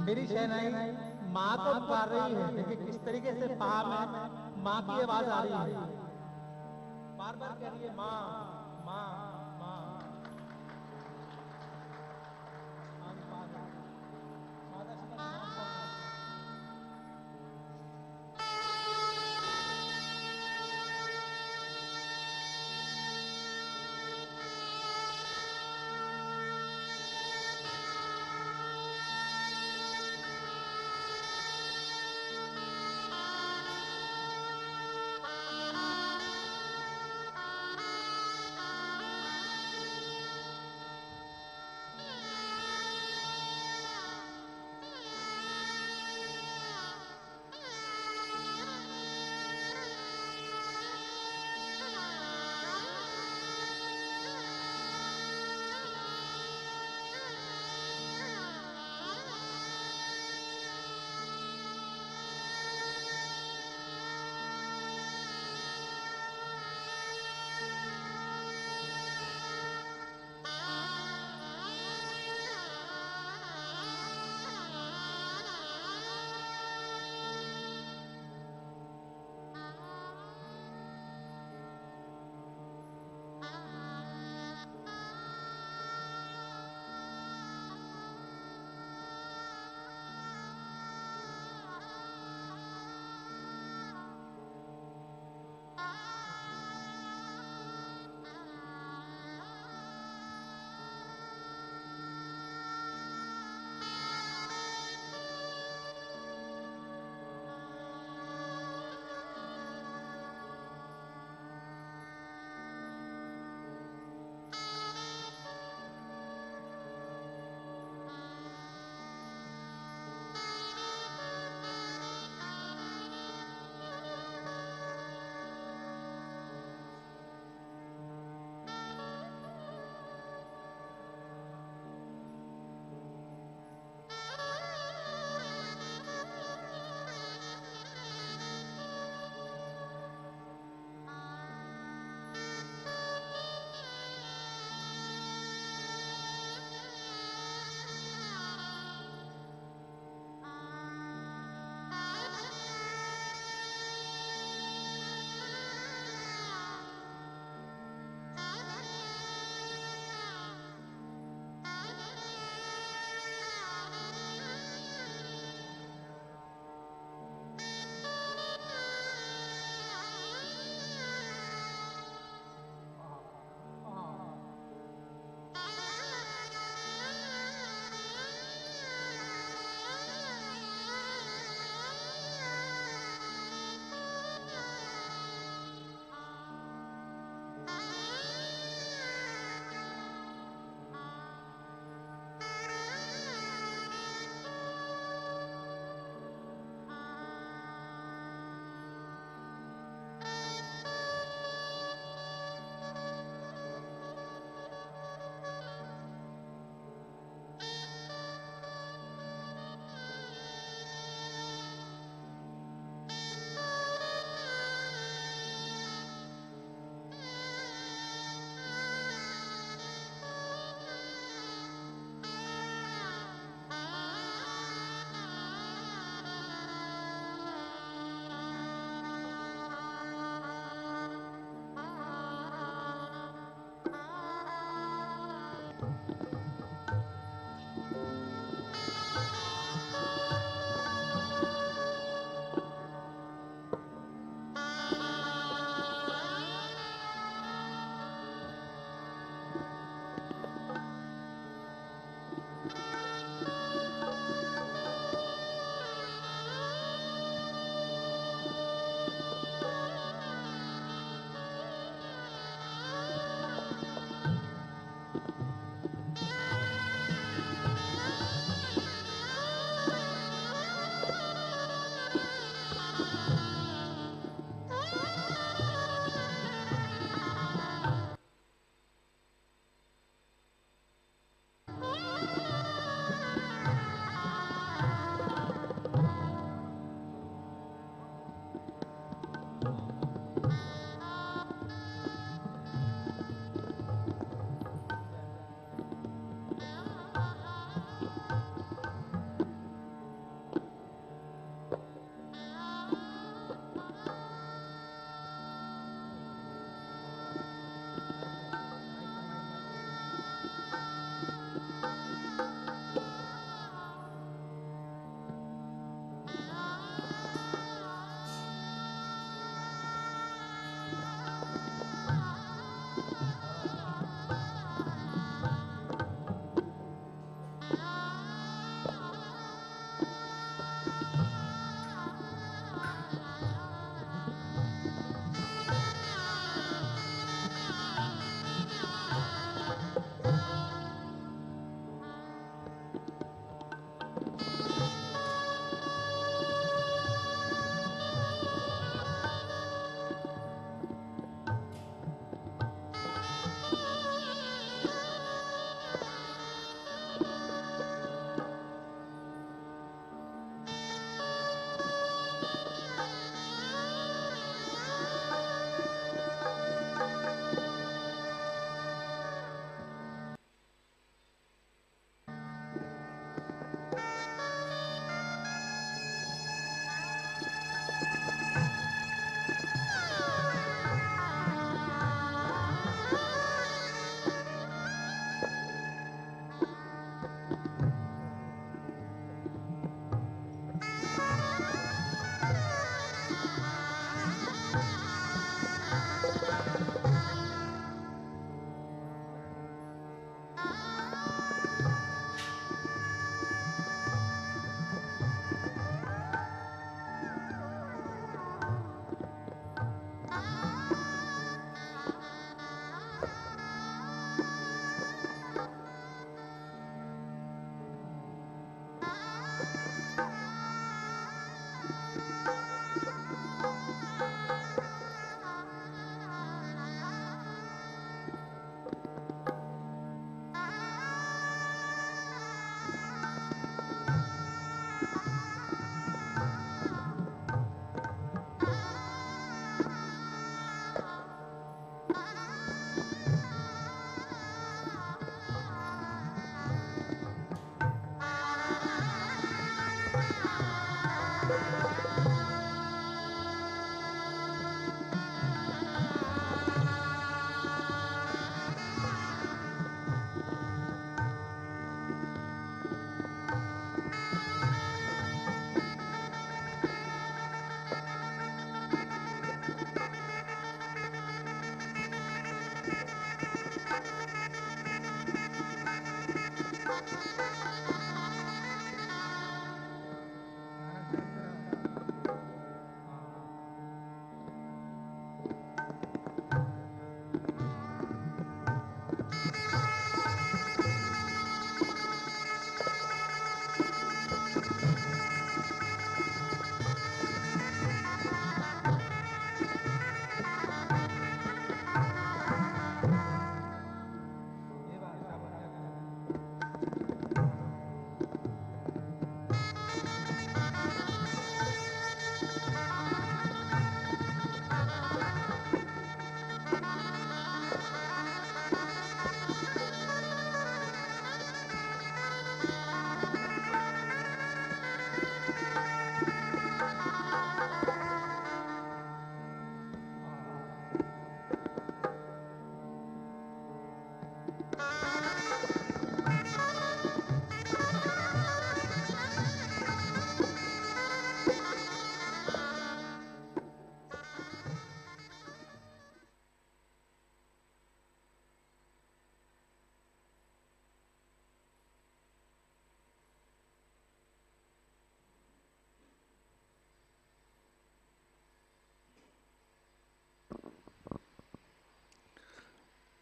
मेरी शहनाई माँ को पुकार रही है, देखिए किस तरीके से पा में माँ की आवाज आ रही है, बार बार कह रही है माँ माँ माँ।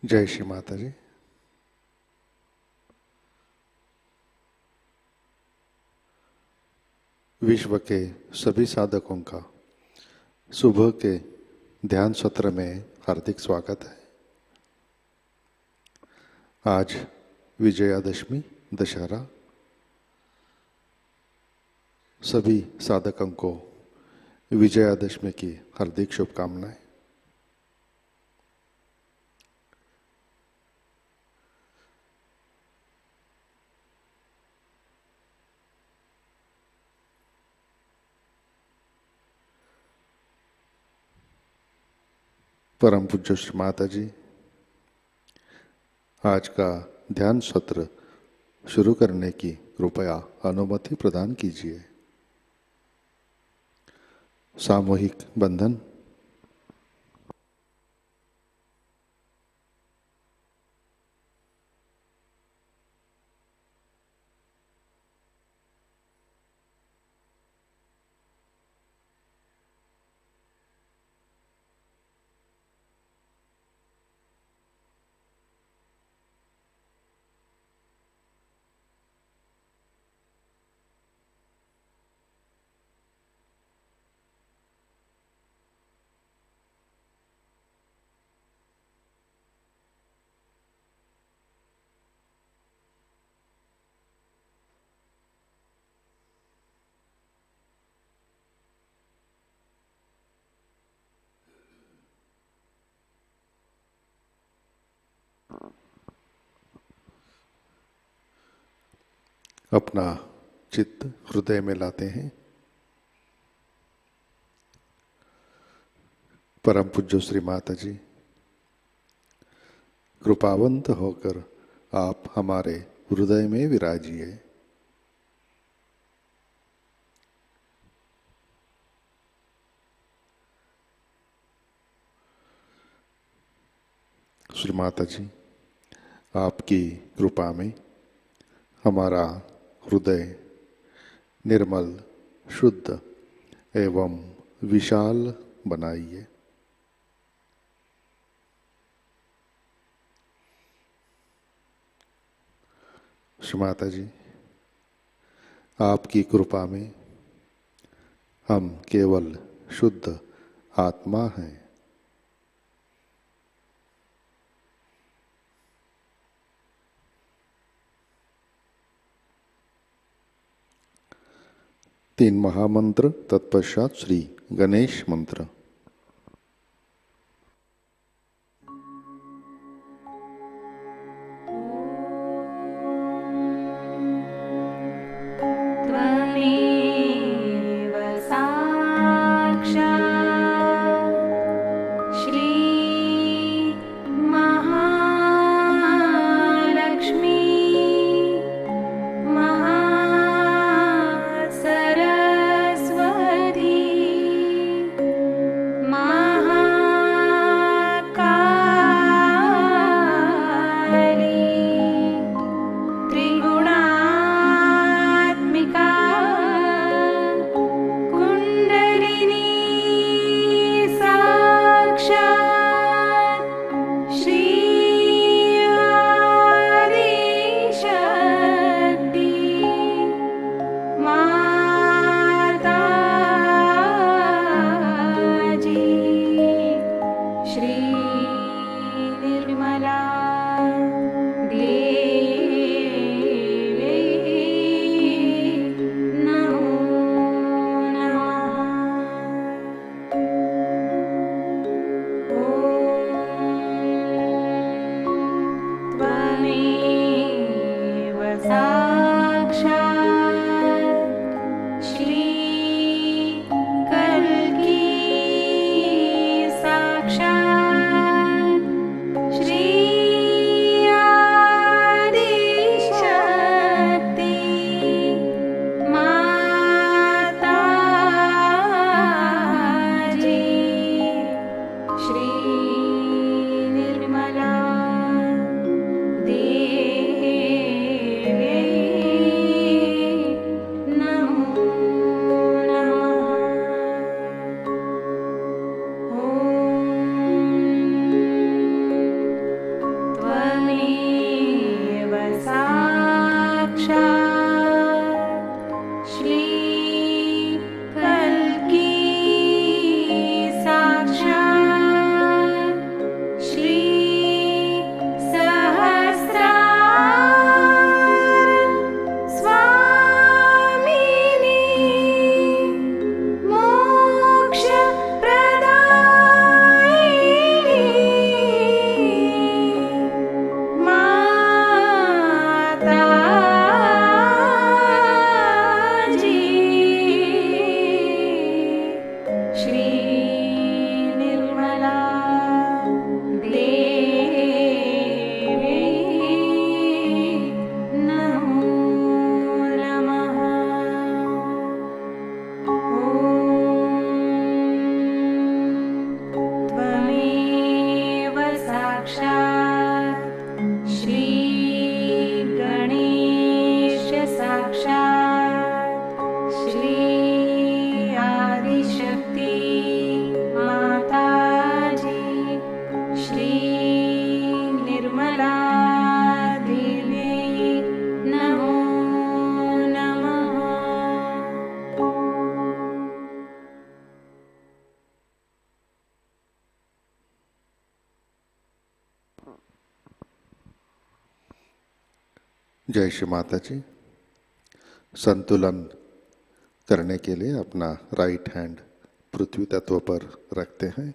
जय श्री माता जी। विश्व के सभी साधकों का सुबह के ध्यान सत्र में हार्दिक स्वागत है। आज विजयादशमी दशहरा, सभी साधकों को विजयादशमी की हार्दिक शुभकामनाएं। परम पूज्य श्री माता जी, आज का ध्यान सत्र शुरू करने की कृपया अनुमति प्रदान कीजिए। सामूहिक बंधन। अपना चित्त हृदय में लाते हैं। परम पूज्य श्री माता जी, कृपावंत होकर आप हमारे हृदय में विराजिए। श्री माता जी, आपकी कृपा में हमारा हृदय निर्मल, शुद्ध एवं विशाल बनाइए। श्री माता जी, आपकी कृपा में हम केवल शुद्ध आत्मा हैं। तीन महामंत्र, तत्पश्चात श्री गणेश मंत्र। त्रिगुणात्मिका जय श्री माता जी। संतुलन करने के लिए अपना राइट हैंड पृथ्वी तत्व पर रखते हैं।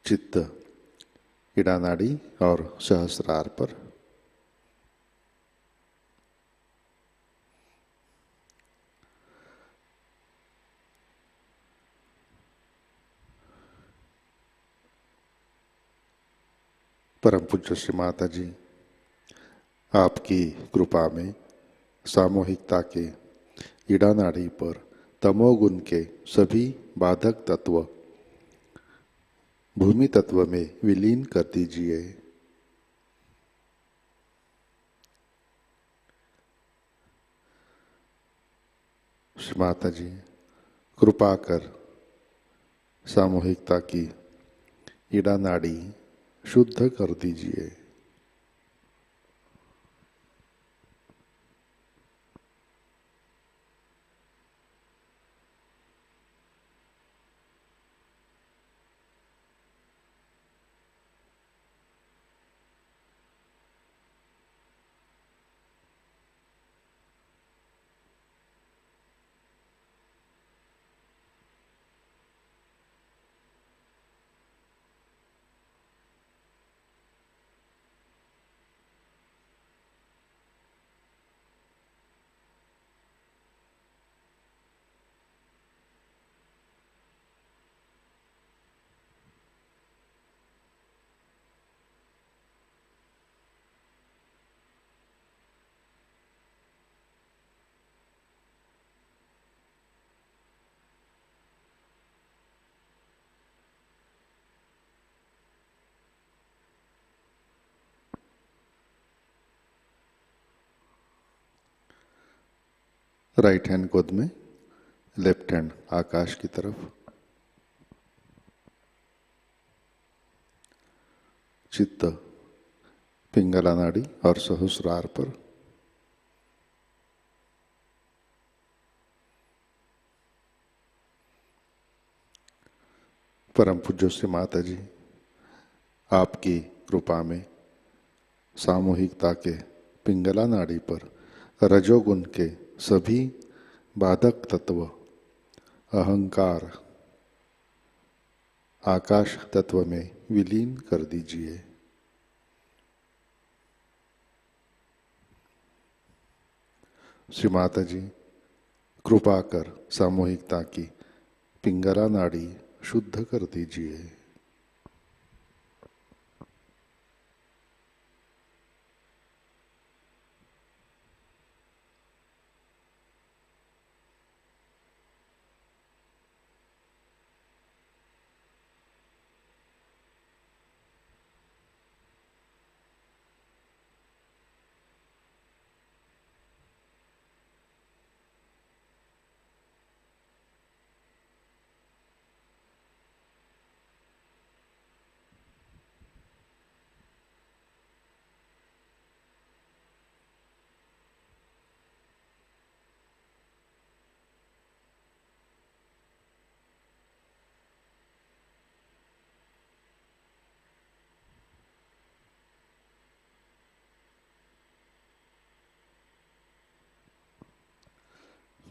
चित्त इड़ा नाड़ी और सहस्रार पर। परम पूज्य श्री माता जी, आपकी कृपा में सामूहिकता के इड़ा नाड़ी पर तमोगुण के सभी बाधक तत्व भूमि तत्व में विलीन कर दीजिए। श्री माता जी, कृपा कर सामूहिकता की इड़ा नाड़ी शुद्ध कर दीजिए। राइट हैंड गोद में, लेफ्ट हैंड आकाश की तरफ। चित्त पिंगला नाड़ी और सहस्रार पर। परम पूज्य श्री माता जी, आपकी कृपा में सामूहिकता के पिंगला नाड़ी पर रजोगुण के सभी बाधक तत्व अहंकार आकाश तत्व में विलीन कर दीजिए। श्री माता जी, कृपा कर सामूहिकता की पिंगला नाड़ी शुद्ध कर दीजिए।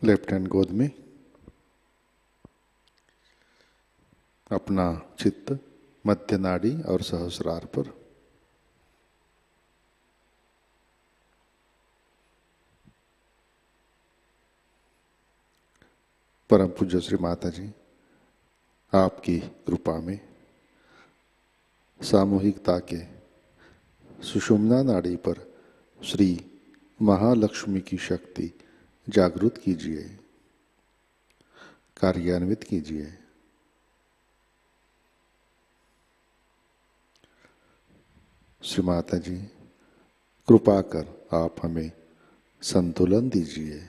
लेफ्ट हैंड गोद में, अपना चित्त मध्य नाड़ी और सहस्रार पर। परम पूज्य श्री माता जी, आपकी कृपा में सामूहिकता के सुषुम्ना नाड़ी पर श्री महालक्ष्मी की शक्ति जागृत कीजिए, कार्यान्वित कीजिए। श्री माता जी, कृपा कर आप हमें संतुलन दीजिए।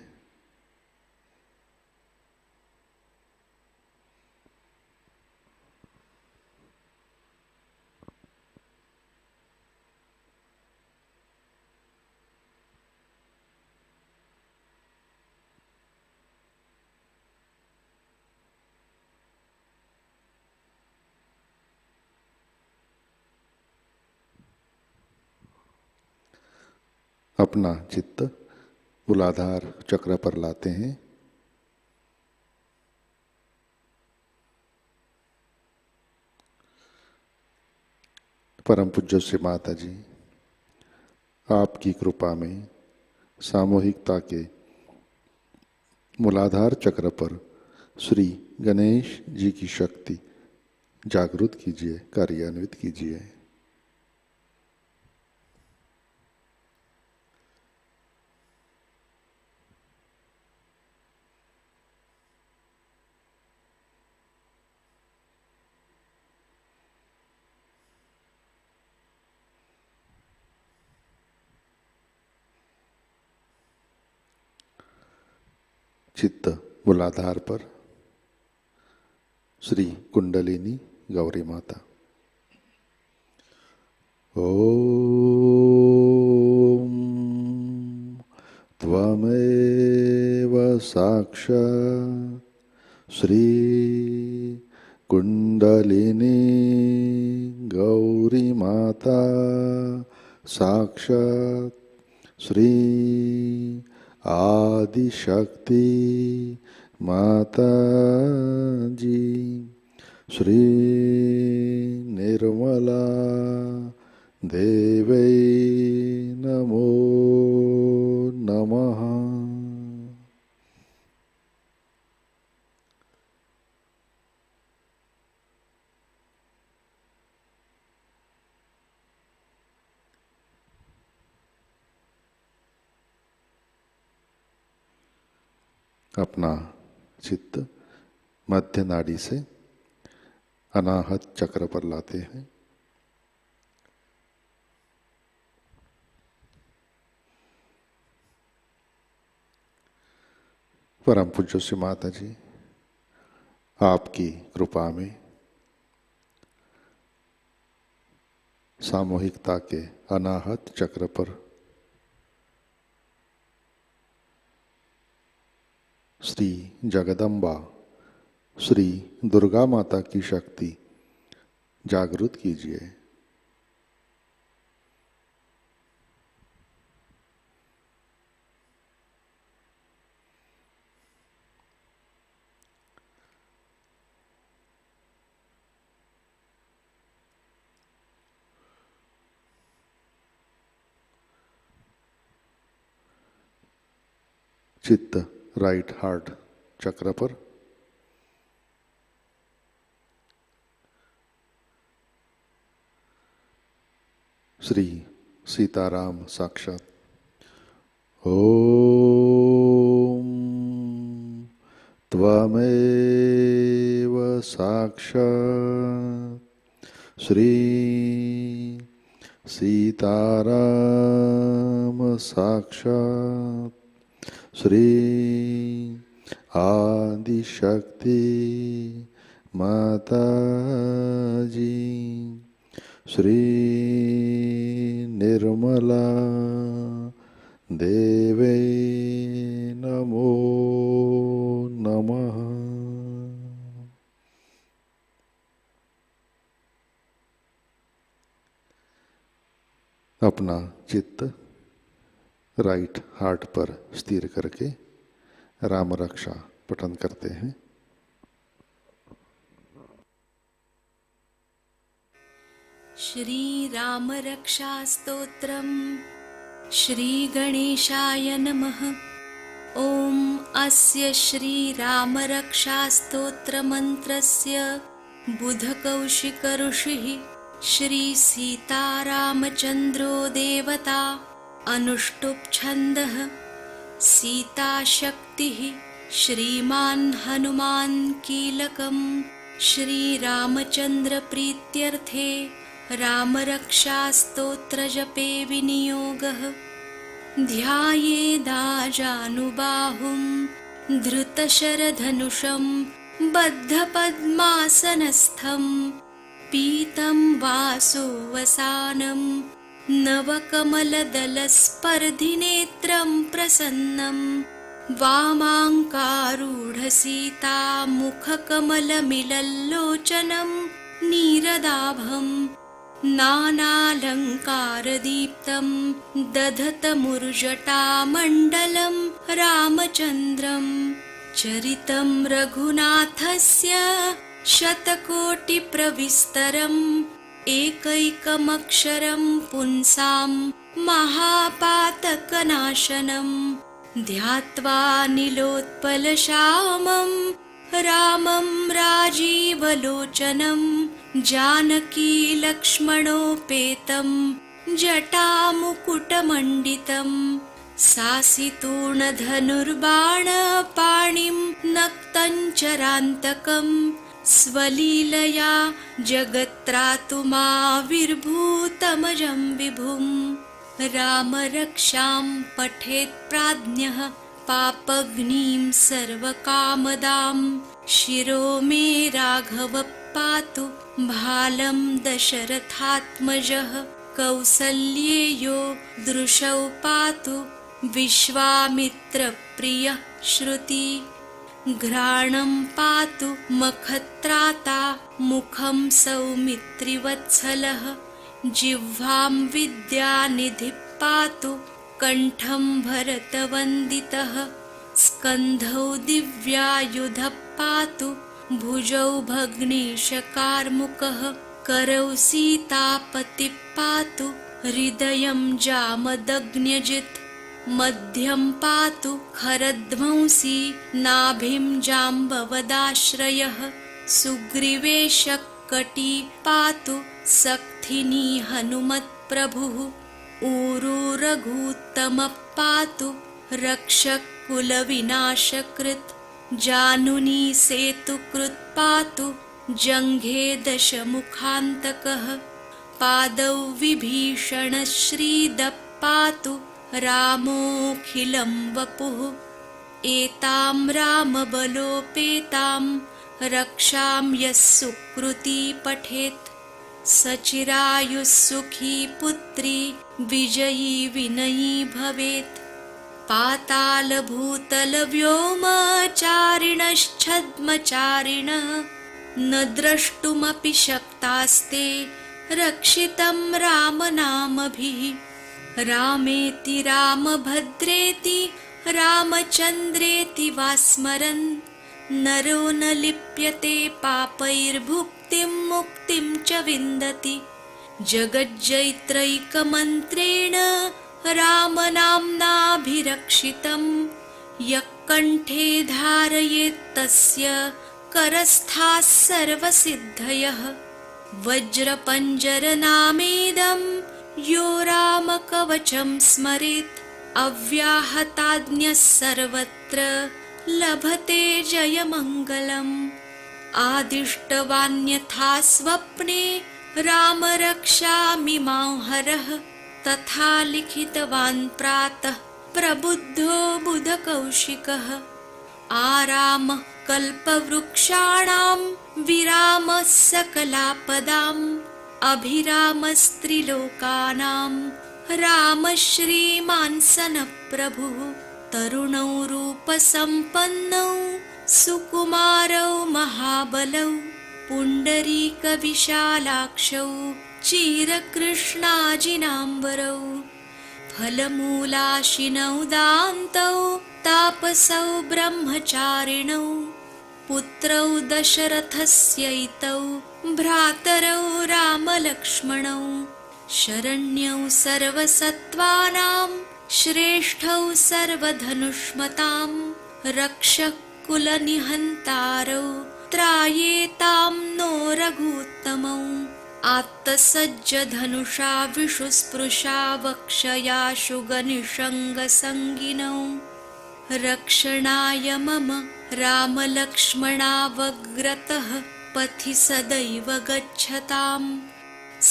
अपना चित्त मूलाधार चक्र पर लाते हैं। परम पूज्य श्री माता जी, आपकी कृपा में सामूहिकता के मूलाधार चक्र पर श्री गणेश जी की शक्ति जागृत कीजिए, कार्यान्वित कीजिए। चित्त मूलाधार पर श्री कुंडलिनी गौरी माता। ओम त्वमेव साक्षात् श्री कुंडलिनी गौरी माता साक्षात् श्री आदिशक्ति माता जी श्री निर्मला देवै नमो नमः। अपना चित्त मध्य नाड़ी से अनाहत चक्र पर लाते हैं। परम पूज्य श्री माता जी, आपकी कृपा में सामूहिकता के अनाहत चक्र पर श्री जगदम्बा श्री दुर्गा माता की शक्ति जागृत कीजिए। चित्त राइट हार्ट चक्र पर श्री सीताराम साक्षात। ओम त्वमेव साक्षात् श्री सीताराम साक्षात् श्री आदिशक्ति माता जी श्री निर्मला देवै नमो नमः। अपना चित्त राइट हार्ट पर स्थिर करके राम रक्षा पठन करते हैं। श्री राम रक्षा स्तोत्रम श्री गणेशाय नमः। ओम अस्य श्री राम रक्षा स्तोत्र मंत्रस्य बुधकौशिक ऋषिः श्री सीतारामचन्द्रो देवता अनुष्टुप् छन्दः सीता शक्तिः श्रीमान् हनुमान् कीलकम् श्री रामचन्द्र प्रीत्यर्थे रामरक्षा स्तोत्र जपे विनियोगः। ध्यायेदाजानुबाहुं धृतशरधनुषं बद्धपद्मासनस्थं पीतं वासोवसानं नवकमलदलस्पर्धिनेत्रं प्रसन्नं वामाङ्कारूढसीता मुखकमलमिलल्लोचनं नीरदाभं नानालङ्कारदीप्तं दधतमुर्जटामण्डलं रामचन्द्रं चरितं रघुनाथस्य शतकोटिप्रविस्तरम् एकैकमक्षरं पुंसां महापातकनाशनं ध्यात्वा नीलोत्पलश्यामं रामं राजीवलोचनं जानकी लक्ष्मणोपेतं जटामुकुटमण्डितं सासितूर्णधनुर्बाणपाणिं नक्तञ्चरान्तकं स्वलीलया जगत्त्रातुमाविर्भूतमजं विभुं रामरक्षां पठेत् प्राज्ञः पापग्निं सर्वकामदां शिरो मे राघव पातु भालं दशरथात्मजः कौसल्येयो दृशौ पातु विश्वामित्रप्रियः श्रुति घ्राणं पातु मखत्राता मुखं सौमित्रिवत्सलः जिह्वां विद्यानिधिः पातु कण्ठं भरतवन्दितः स्कन्धौ दिव्यायुधः पातु भुजौ भग्नेशकार्मुकः करौ सीतापतिः पातु हृदयं जामदग्न्यजित् मध्यं पातु खरध्वंसी नाभिं जाम्बवदाश्रयः सुग्रीवेशकटी पातु सक्थिनी हनुमत्प्रभुः ऊरू रघूत्तमः पातु रक्षकुलविनाशकृत् जानुनी सेतुकृत् पातु जङ्घे दशमुखान्तकः पादौ विभीषणश्रीदः पातु रामोऽखिलं वपुः एतां रामबलोपेतां रक्षां यः सुकृती पठेत् सचिरायुः सुखी पुत्री विजयी विनयी भवेत् पातालभूतलव्योमचारिणश्छद्मचारिणः न द्रष्टुमपि शक्तास्ते रक्षितं रामनामभिः रामेति रामभद्रेति रामचन्द्रेति वा स्मरन् नरो न लिप्यते पापैर्भुक्तिं मुक्तिं च विन्दति जगज्जैत्रैकमन्त्रेण रामनाम्नाभिरक्षितं यः कण्ठे धारयेत् तस्य करस्थाः सर्वसिद्धयः वज्रपञ्जरनामेदं यो रामकवचं स्मरेत् अव्याहताज्ञः सर्वत्र लभते जयमङ्गलम् आदिष्टवान्यथा स्वप्ने राम रक्षामि मां हरः तथा लिखितवान् प्रातः प्रबुद्धो बुधकौशिकः आरामः कल्पवृक्षाणां विरामः सकलापदाम् अभिरामस्त्रिलोकानां रामः श्रीमान् सनप्रभुः तरुणौ रूपसम्पन्नौ सुकुमारौ महाबलौ पुण्डरीकविशालाक्षौ चिरकृष्णाजिनाम्बरौ फलमूलाशिनौ दान्तौ तापसौ ब्रह्मचारिणौ पुत्रौ दशरथस्यैतौ भ्रातरौ रामलक्ष्मणौ शरण्यौ सर्वसत्त्वानां श्रेष्ठौ सर्वधनुष्मतां रक्षः कुलनिहन्तारौ त्रायेतां नो रघूत्तमौ आत्तसज्जधनुषा विषुस्पृशा वक्षयाशु गनिषङ्गसङ्गिनौ रक्षणाय मम रामलक्ष्मणावग्रतः पथि सदैव गच्छताम्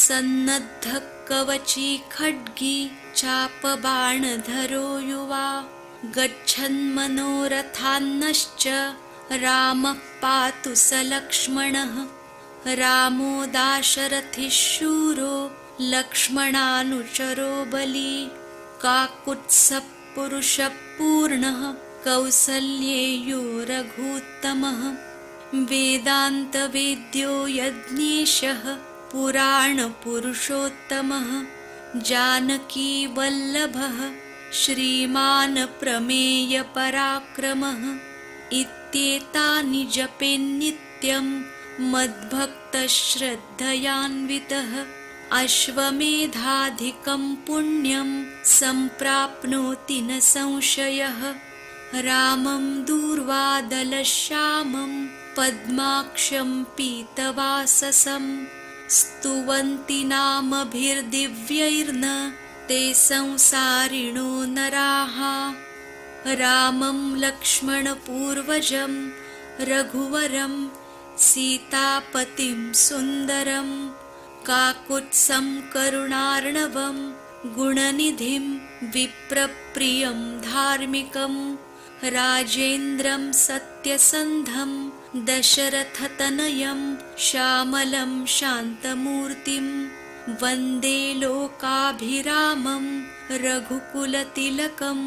सन्नद्धः कवची खड्गी चापबाणधरो युवा गच्छन्मनोरथान्नश्च रामः पातु स लक्ष्मणः रामो दाशरथिः शूरो लक्ष्मणानुचरो बली काकुत्स्थः पुरुषः पूर्णः कौसल्येयो रघूत्तमः वेदान्तवेद्यो यज्ञेशः पुराणपुरुषोत्तमः जानकीवल्लभः श्रीमान् प्रमेयपराक्रमः इत्येतानि जपेन्नित्यं मद्भक्तश्रद्धयान्वितः अश्वमेधाधिकं पुण्यं सम्प्राप्नोति न संशयः। रामं दूर्वादलश्यामं पद्माक्षं पीतवाससं स्तुवन्ति नामभिर्दिव्यैर्न ते संसारिणो नराः। रामं लक्ष्मणपूर्वजं रघुवरं सीतापतिं सुन्दरं काकुत्स्थं करुणार्णवं गुणनिधिं विप्रप्रियं धार्मिकं राजेन्द्रं सत्यसन्धं दशरथतनयं श्यामलं शान्तमूर्तिं वन्दे लोकाभिरामं रघुकुलतिलकं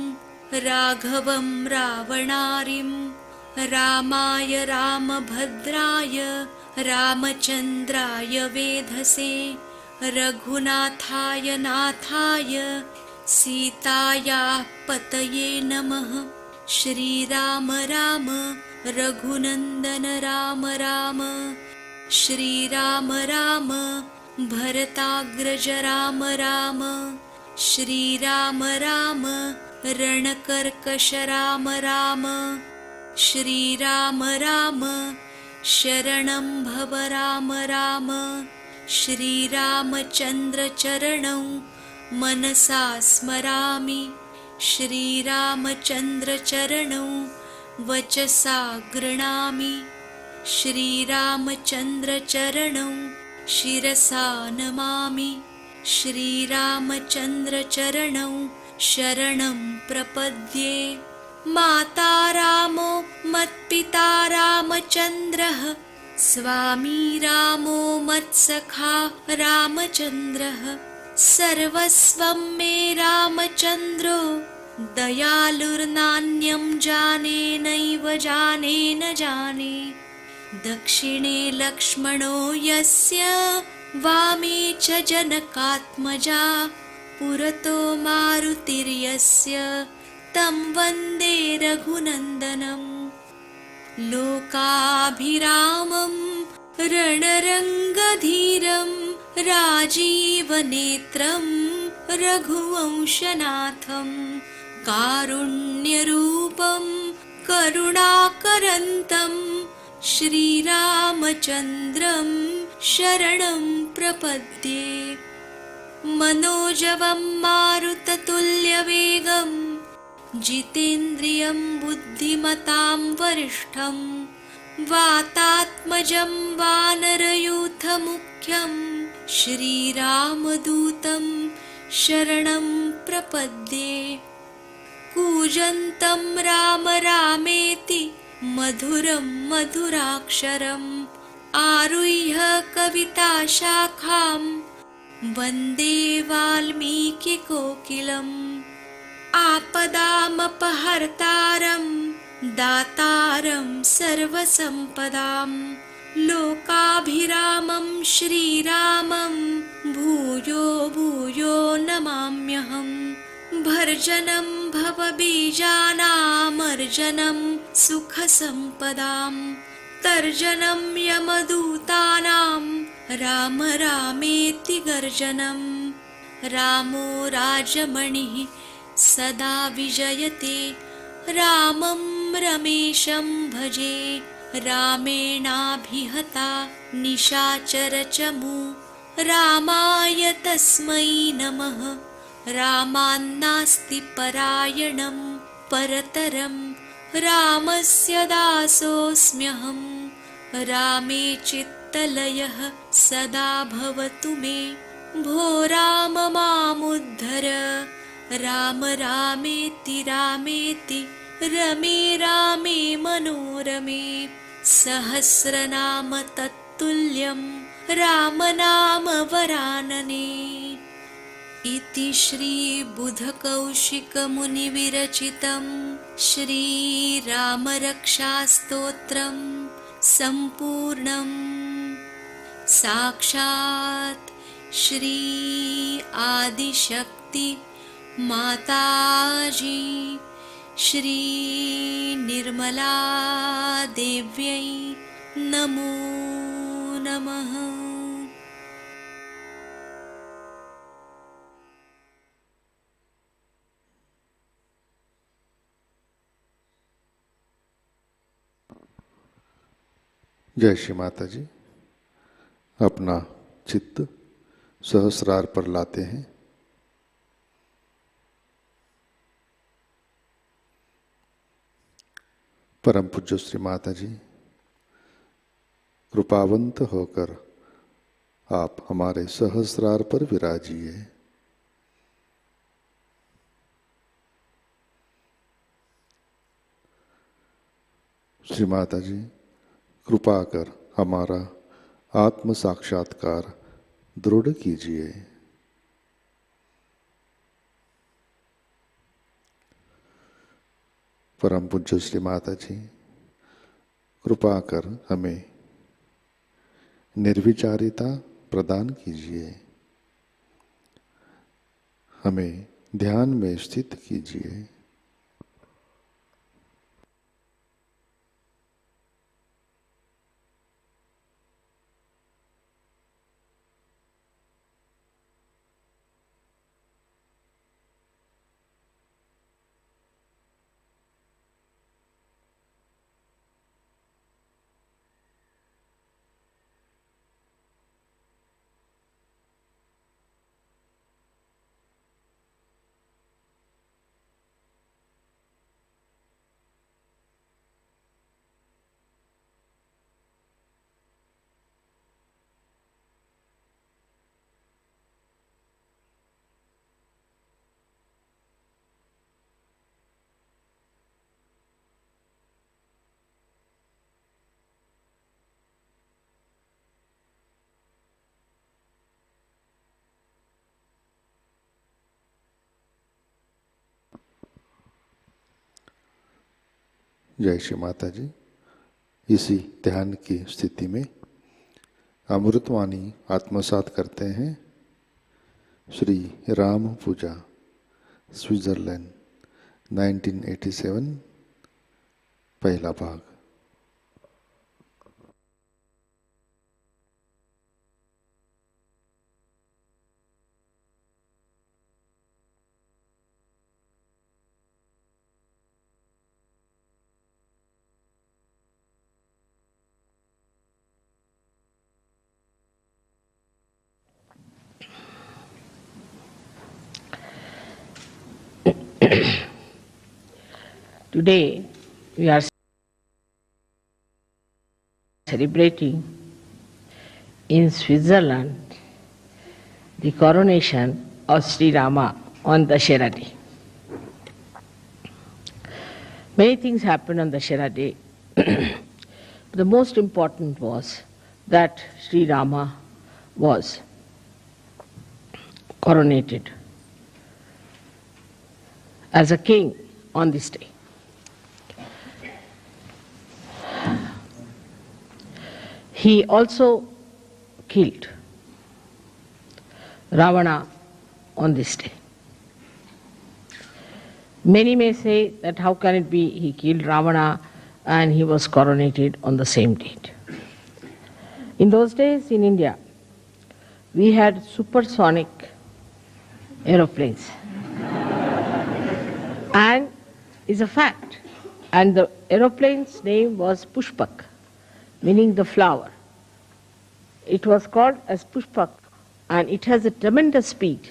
राघवं रावणारिं। रामाय रामभद्राय रामचन्द्राय वेधसे रघुनाथाय नाथाय सीतायाः पतये नमः। श्रीराम राम रघुनन्दन राम राम श्रीराम राम भरताग्रज राम राम श्रीराम राम रणकर्कश राम राम श्रीराम राम शरणं भव राम राम। श्रीरामचन्द्रचरणौ मनसा स्मरामि श्रीरामचन्द्रचरणौ वचसा गृह्णामि श्रीरामचन्द्रचरणौ शिरसा नमामि श्रीरामचन्द्रचरणौ शरणं प्रपद्ये। माता रामो मत्पिता रामचन्द्रः स्वामी रामो मत्सखा रामचन्द्रः सर्वस्वं मे रामचन्द्रो दयालुर्नान्यं जाने नैव जाने न जाने। दक्षिणे लक्ष्मणो यस्य वामे च जनकात्मजा पुरतो मारुतिर्यस्य तं वन्दे रघुनन्दनं। लोकाभिरामं रणरङ्गधीरं राजीवनेत्रं रघुवंशनाथं कारुण्यरूपं करुणाकरन्तं श्रीरामचन्द्रं शरणं प्रपद्ये। मनोजवं मारुततुल्यवेगं जितेन्द्रियं बुद्धिमतां वरिष्ठं वातात्मजं वानरयूथमुख्यं श्रीरामदूतं शरणं प्रपद्ये। कूजन्तं राम रामेति मधुरं मधुराक्षरम् आरुह्य कविताशाखां वन्दे वाल्मीकिकोकिलम्। आपदामपहर्तारं दातारं सर्वसम्पदां लोकाभिरामं श्रीरामं भूयो भूयो नमाम्यहम्। भर्जनं भवबीजानामर्जनं सुखसम्पदां तर्जनं यमदूतानां राम रामेति गर्जनं। रामो राजमणिः सदा विजयते रामं रमेशं भजे। रामेणाभिहता निशाचरचमू रामाय तस्मै नमः। रामान्नास्ति परायणं परतरं रामस्य दासोऽस्म्यहम्। रामे चित्तलयः सदा भवतु मे भो राम मामुद्धर। राम रामेति रामेति रमे रामे मनोरमे सहस्रनाम तत्तुल्यं रामनाम वरानने। इति श्री बुधकौशिकमुनिविरचितं श्रीरामरक्षास्तोत्रं सम्पूर्णम्। साक्षात् श्री आदिशक्ति माताजी श्री निर्मला देव्यै नमो नमः। जय श्री माता जी। अपना चित्त सहस्रार पर लाते हैं। परम पूज्य श्री माता जी, कृपावंत होकर आप हमारे सहस्रार पर विराजिए। श्री माता जी, कृपा कर हमारा आत्म साक्षात्कार दृढ़ कीजिए। परम पूज्य श्री माता जी, कृपा कर हमें निर्विचारिता प्रदान कीजिए, हमें ध्यान में स्थित कीजिए। जय श्री माता जी। इसी ध्यान की स्थिति में अमृतवाणी आत्मसात करते हैं। श्री राम पूजा, स्विट्जरलैंड, 1987, पहला भाग। Today we are celebrating in Switzerland the coronation of Sri Rama on Dassera day. Many things happened on Dassera day. The most important was that Sri Rama was coronated as a king on this day. He also killed Ravana on this day. Many may say that how can it be he killed Ravana and he was coronated on the same date. In those days in India, we had supersonic aeroplanes. And it's a fact. And the aeroplane's name was Pushpak, meaning the flower. It was called as Pushpak, and it has a tremendous speed.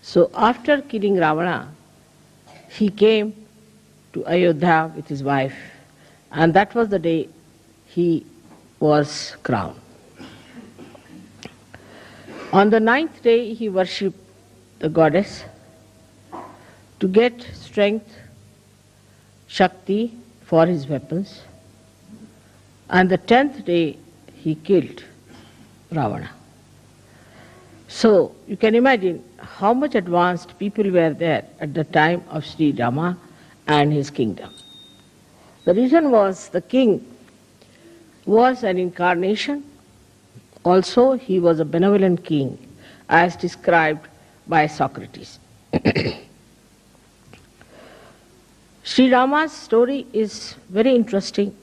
So after killing Ravana, he came to Ayodhya with his wife, and that was the day he was crowned. On the 9th day, he worshipped the goddess to get strength, Shakti for his weapons. And the 10th day, he killed Ravana. So you can imagine how much advanced people were there at the time of Sri Rama and his kingdom. The reason was the king was an incarnation Also, he was a benevolent king, as described by Socrates. Sri Rama's story is very interesting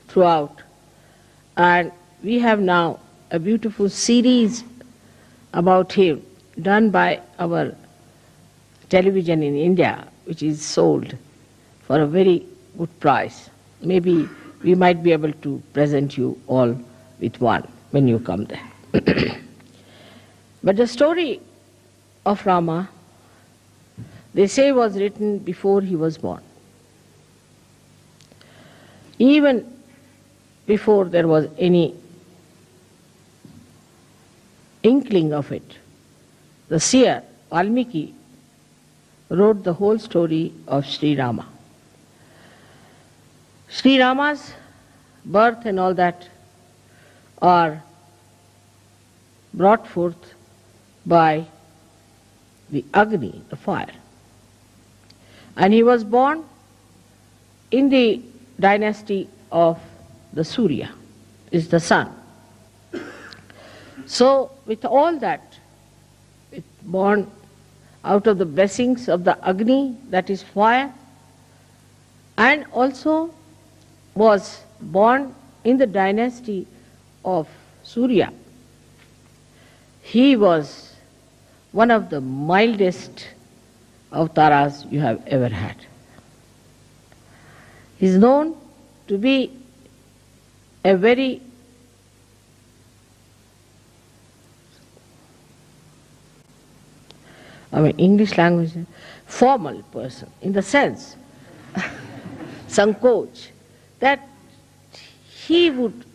throughout, and we have now a beautiful series about him done by our television in India, which is sold for a very good price. Maybe we might be able to present you all with one when you come there. But the story of Rama, they say, was written before he was born. Even before there was any inkling of it, the seer Valmiki wrote the whole story of Sri Rama. Sri Rama's birth and all that are brought forth by the Agni, the fire. And he was born in the dynasty of the Surya, is the sun. So with all that, born out of the blessings of the Agni, that is fire, and also was born in the dynasty of Surya. He was one of the mildest avatars you have ever had. He is known to be a very English language, formal person, in the sense, Sankoch, that he would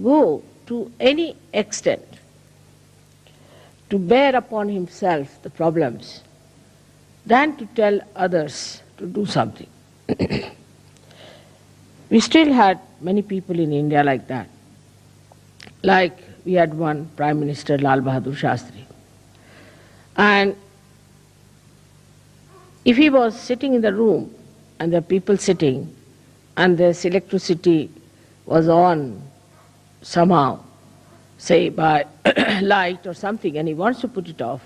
go to any extent to bear upon himself the problems than to tell others to do something. We still had many people in India like that. Like we had one Prime Minister, Lal Bahadur Shastri. And if he was sitting in the room and there are people sitting and this electricity was on somehow, say by light or something, and he wants to put it off,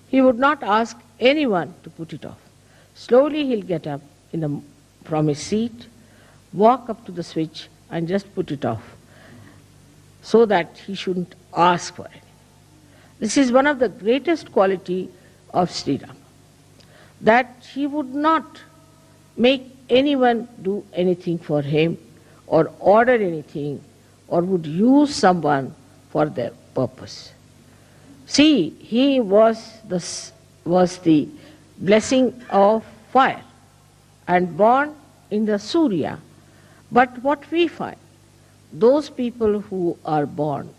he would not ask anyone to put it off. Slowly he'll get up from his seat, walk up to the switch and just put it off, so that he shouldn't ask for it. This is one of the greatest quality of Sri Rama, that he would not make anyone do anything for him or order anything or would use someone for their purpose. See, he was the blessing of fire and born in the Surya. But what we find, those people who are born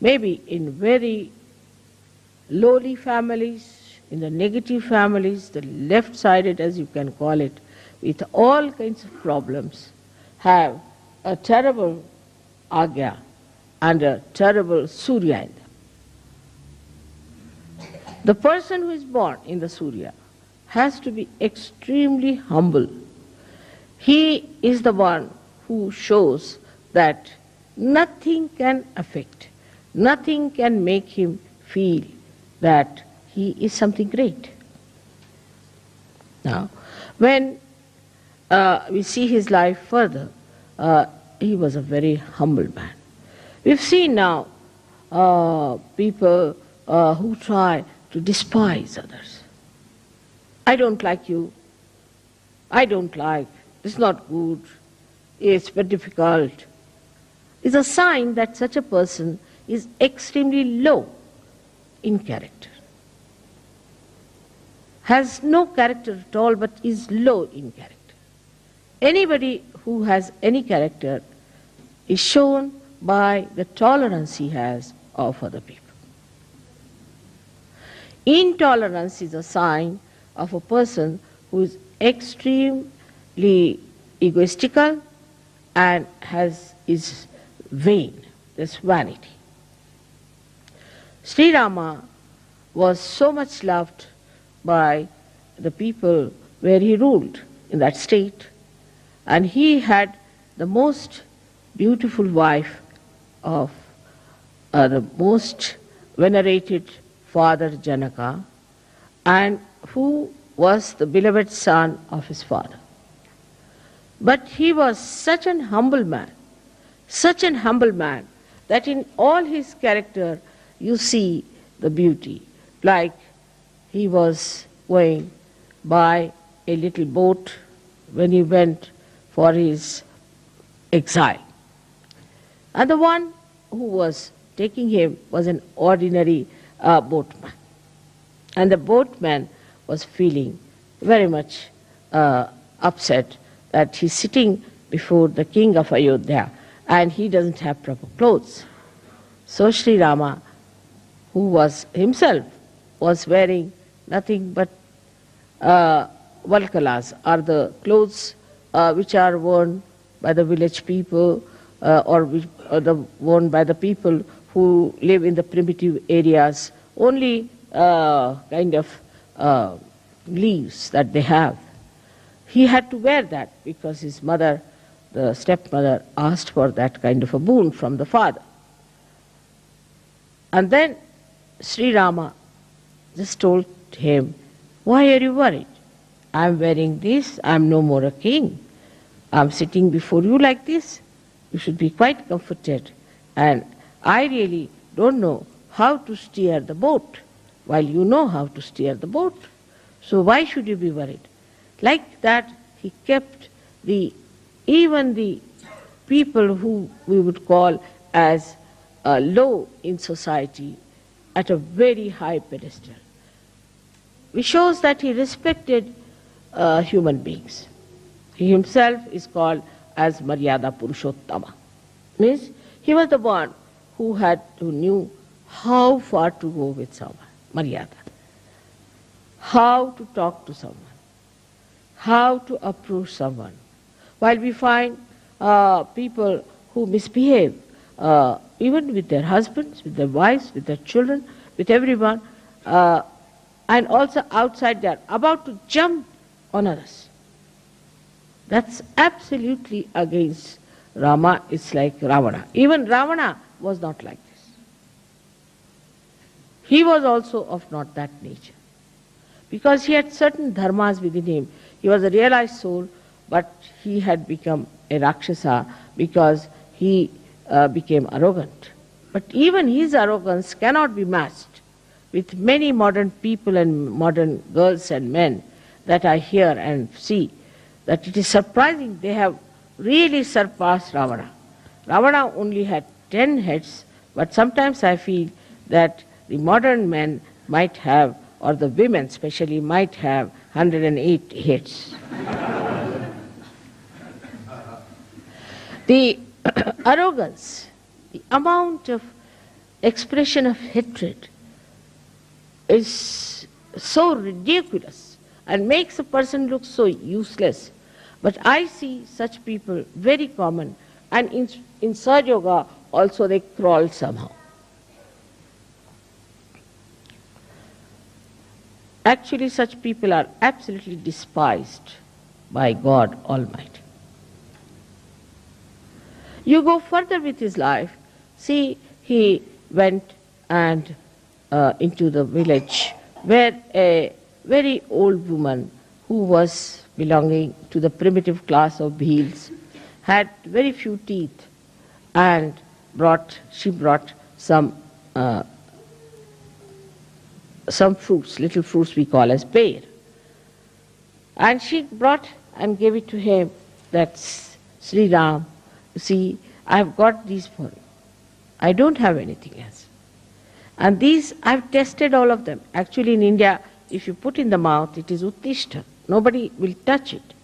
maybe in very lowly families, in the negative families, the left-sided as you can call it, with all kinds of problems, have a terrible Agya and a terrible Surya in them. The person who is born in the Surya has to be extremely humble. He is the one who shows that nothing can affect, nothing can make him feel that he is something great. Now, when we see his life further, he was a very humble man. We've seen now people who try to despise others. I don't like you. I don't like. It's not good. It's very difficult. It's a sign that such a person is extremely low in character. Has no character at all, but is low in character. Anybody who has any character is shown by the tolerance he has of other people. Intolerance is a sign of a person who is extremely egoistical and is vain, there's vanity. Sri Rama was so much loved by the people where he ruled in that state, and he had the most beautiful wife of the most venerated father Janaka, and who was the beloved son of his father. But he was such an humble man, that in all his character you see the beauty. Like he was going by a little boat when he went for his exile. And the one who was taking him was an ordinary boatman. And the boatman was feeling very much upset that he's sitting before the king of Ayodhya and he doesn't have proper clothes. So Sri Rama, who was himself was wearing nothing but valkalas, or the clothes which are worn by the village people or worn by the people who live in the primitive areas, only kind of leaves that they have. He had to wear that because his mother, the stepmother, asked for that kind of a boon from the father. And then Sri Rama just told him, "Why are you worried? I'm wearing this, I'm no more a king. I'm sitting before you like this. You should be quite comforted. And I really don't know how to steer the boat, while you know how to steer the boat. So why should you be worried?" Like that, he kept even the people who we would call as low in society at a very high pedestal. Which shows that he respected human beings. He himself is called as Maryada Purushottama. Means he was the one who knew how far to go with someone, Maryada. How to talk to someone, how to approach someone. While we find people who misbehave, even with their husbands, with their wives, with their children, with everyone, and also outside they are about to jump on others. That's absolutely against Rama. It's like Ravana. Even Ravana was not like this. He was also of not that nature. Because he had certain dharmas within him. He was a realized soul, but he had become a Rakshasa because he became arrogant. But even his arrogance cannot be matched with many modern people and modern girls and men that I hear and see, that it is surprising they have really surpassed Ravana. Ravana only had 10 heads, but sometimes I feel that the modern men might have, or the women especially, might have 108 heads. The arrogance, the amount of expression of hatred is so ridiculous and makes a person look so useless. But I see such people very common, and in Sahajayoga also they crawl somehow. Actually, such people are absolutely despised by God Almighty. You go further with his life. See, he went and into the village where a very old woman who was belonging to the primitive class of Bhils had very few teeth, and she brought some fruits, little fruits we call as pear. And she brought and gave it to him. That's Sri Ram. You see, I have got these for you. I don't have anything else. And these, I've tested all of them. Actually in India, if you put in the mouth, it is uttishta. Nobody will touch it.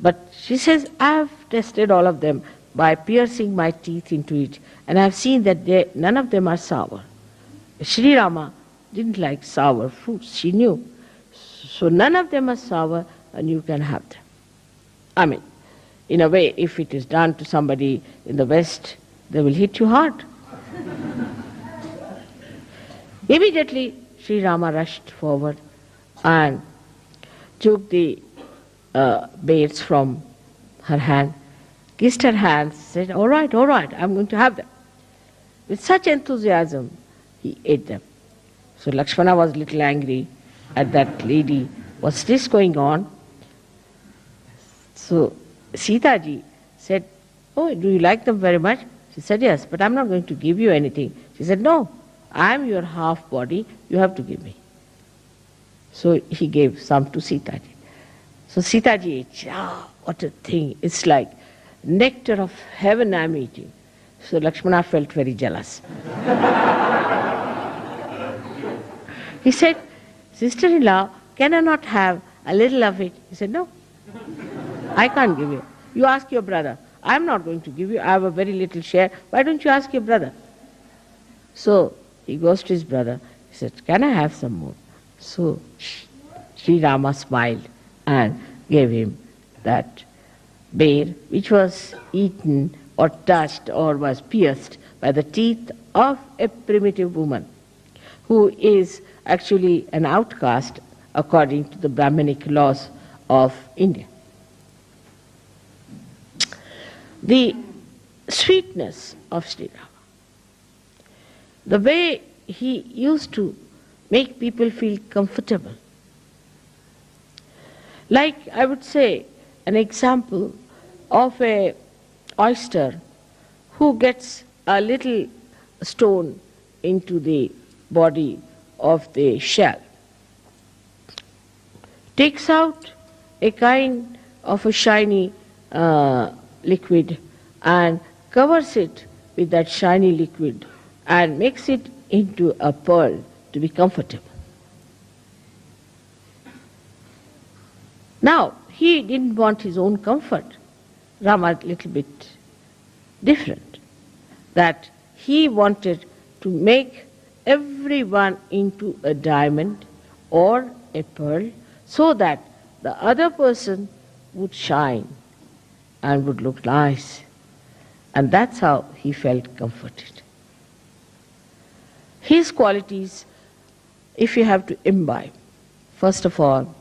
But she says, I've tested all of them by piercing my teeth into it, and I've seen that none of them are sour. Sri Rama didn't like sour fruits, she knew. So none of them are sour, and you can have them. I mean, in a way, if it is done to somebody in the West, they will hit you hard. Immediately, Sri Rama rushed forward and took the beads from her hand, kissed her hands, said, all right, I'm going to have them. with such enthusiasm, he ate them. So Lakshmana was a little angry at that lady. What's this going on? So Sita ji said, "Oh, do you like them very much?" She said, "Yes, but I'm not going to give you anything." She said, "No, I'm your half body, you have to give me." So he gave some to Sita ji. So Sita ji ate. Ah, what a thing. It's like nectar of heaven I'm eating. So Lakshmana felt very jealous. He said, "Sister-in-law, can I not have a little of it?" He said, "No, I can't give you. You ask your brother. I'm not going to give you. I have a very little share. Why don't you ask your brother?" So he goes to his brother. He said, "Can I have some more?" So Sri Rama smiled and gave him that bear, which was eaten or touched or was pierced by the teeth of a primitive woman who is actually an outcast according to the Brahminic laws of India. The sweetness of Sri Rama, the way he used to make people feel comfortable. Like, I would say, an example of a oyster who gets a little stone into the body of the shell, takes out a kind of a shiny liquid and covers it with that shiny liquid and makes it into a pearl to be comfortable. Now, he didn't want his own comfort. Rama a little bit different. That he wanted to make everyone into a diamond or a pearl so that the other person would shine and would look nice. And that's how he felt comforted. His qualities, if you have to imbibe, first of all,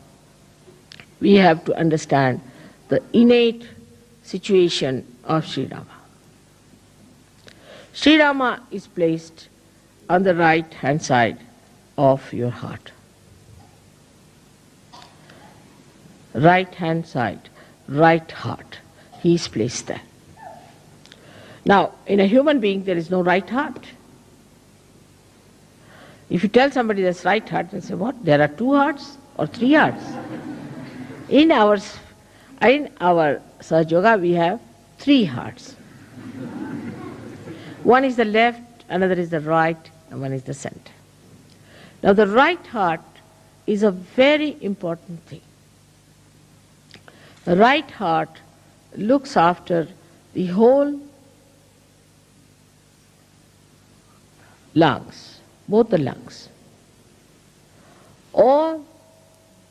we have to understand the innate situation of Sri Rama. Sri Rama is placed on the right hand side of your heart. Right hand side, right heart. He is placed there. Now, in a human being, there is no right heart. If you tell somebody there's right heart, they say, "What? There are 2 hearts or 3 hearts?" In our Sahajayoga, we have 3 hearts. One is the left, another is the right, and one is the center. Now, the right heart is a very important thing. The right heart looks after the whole lungs, both the lungs, or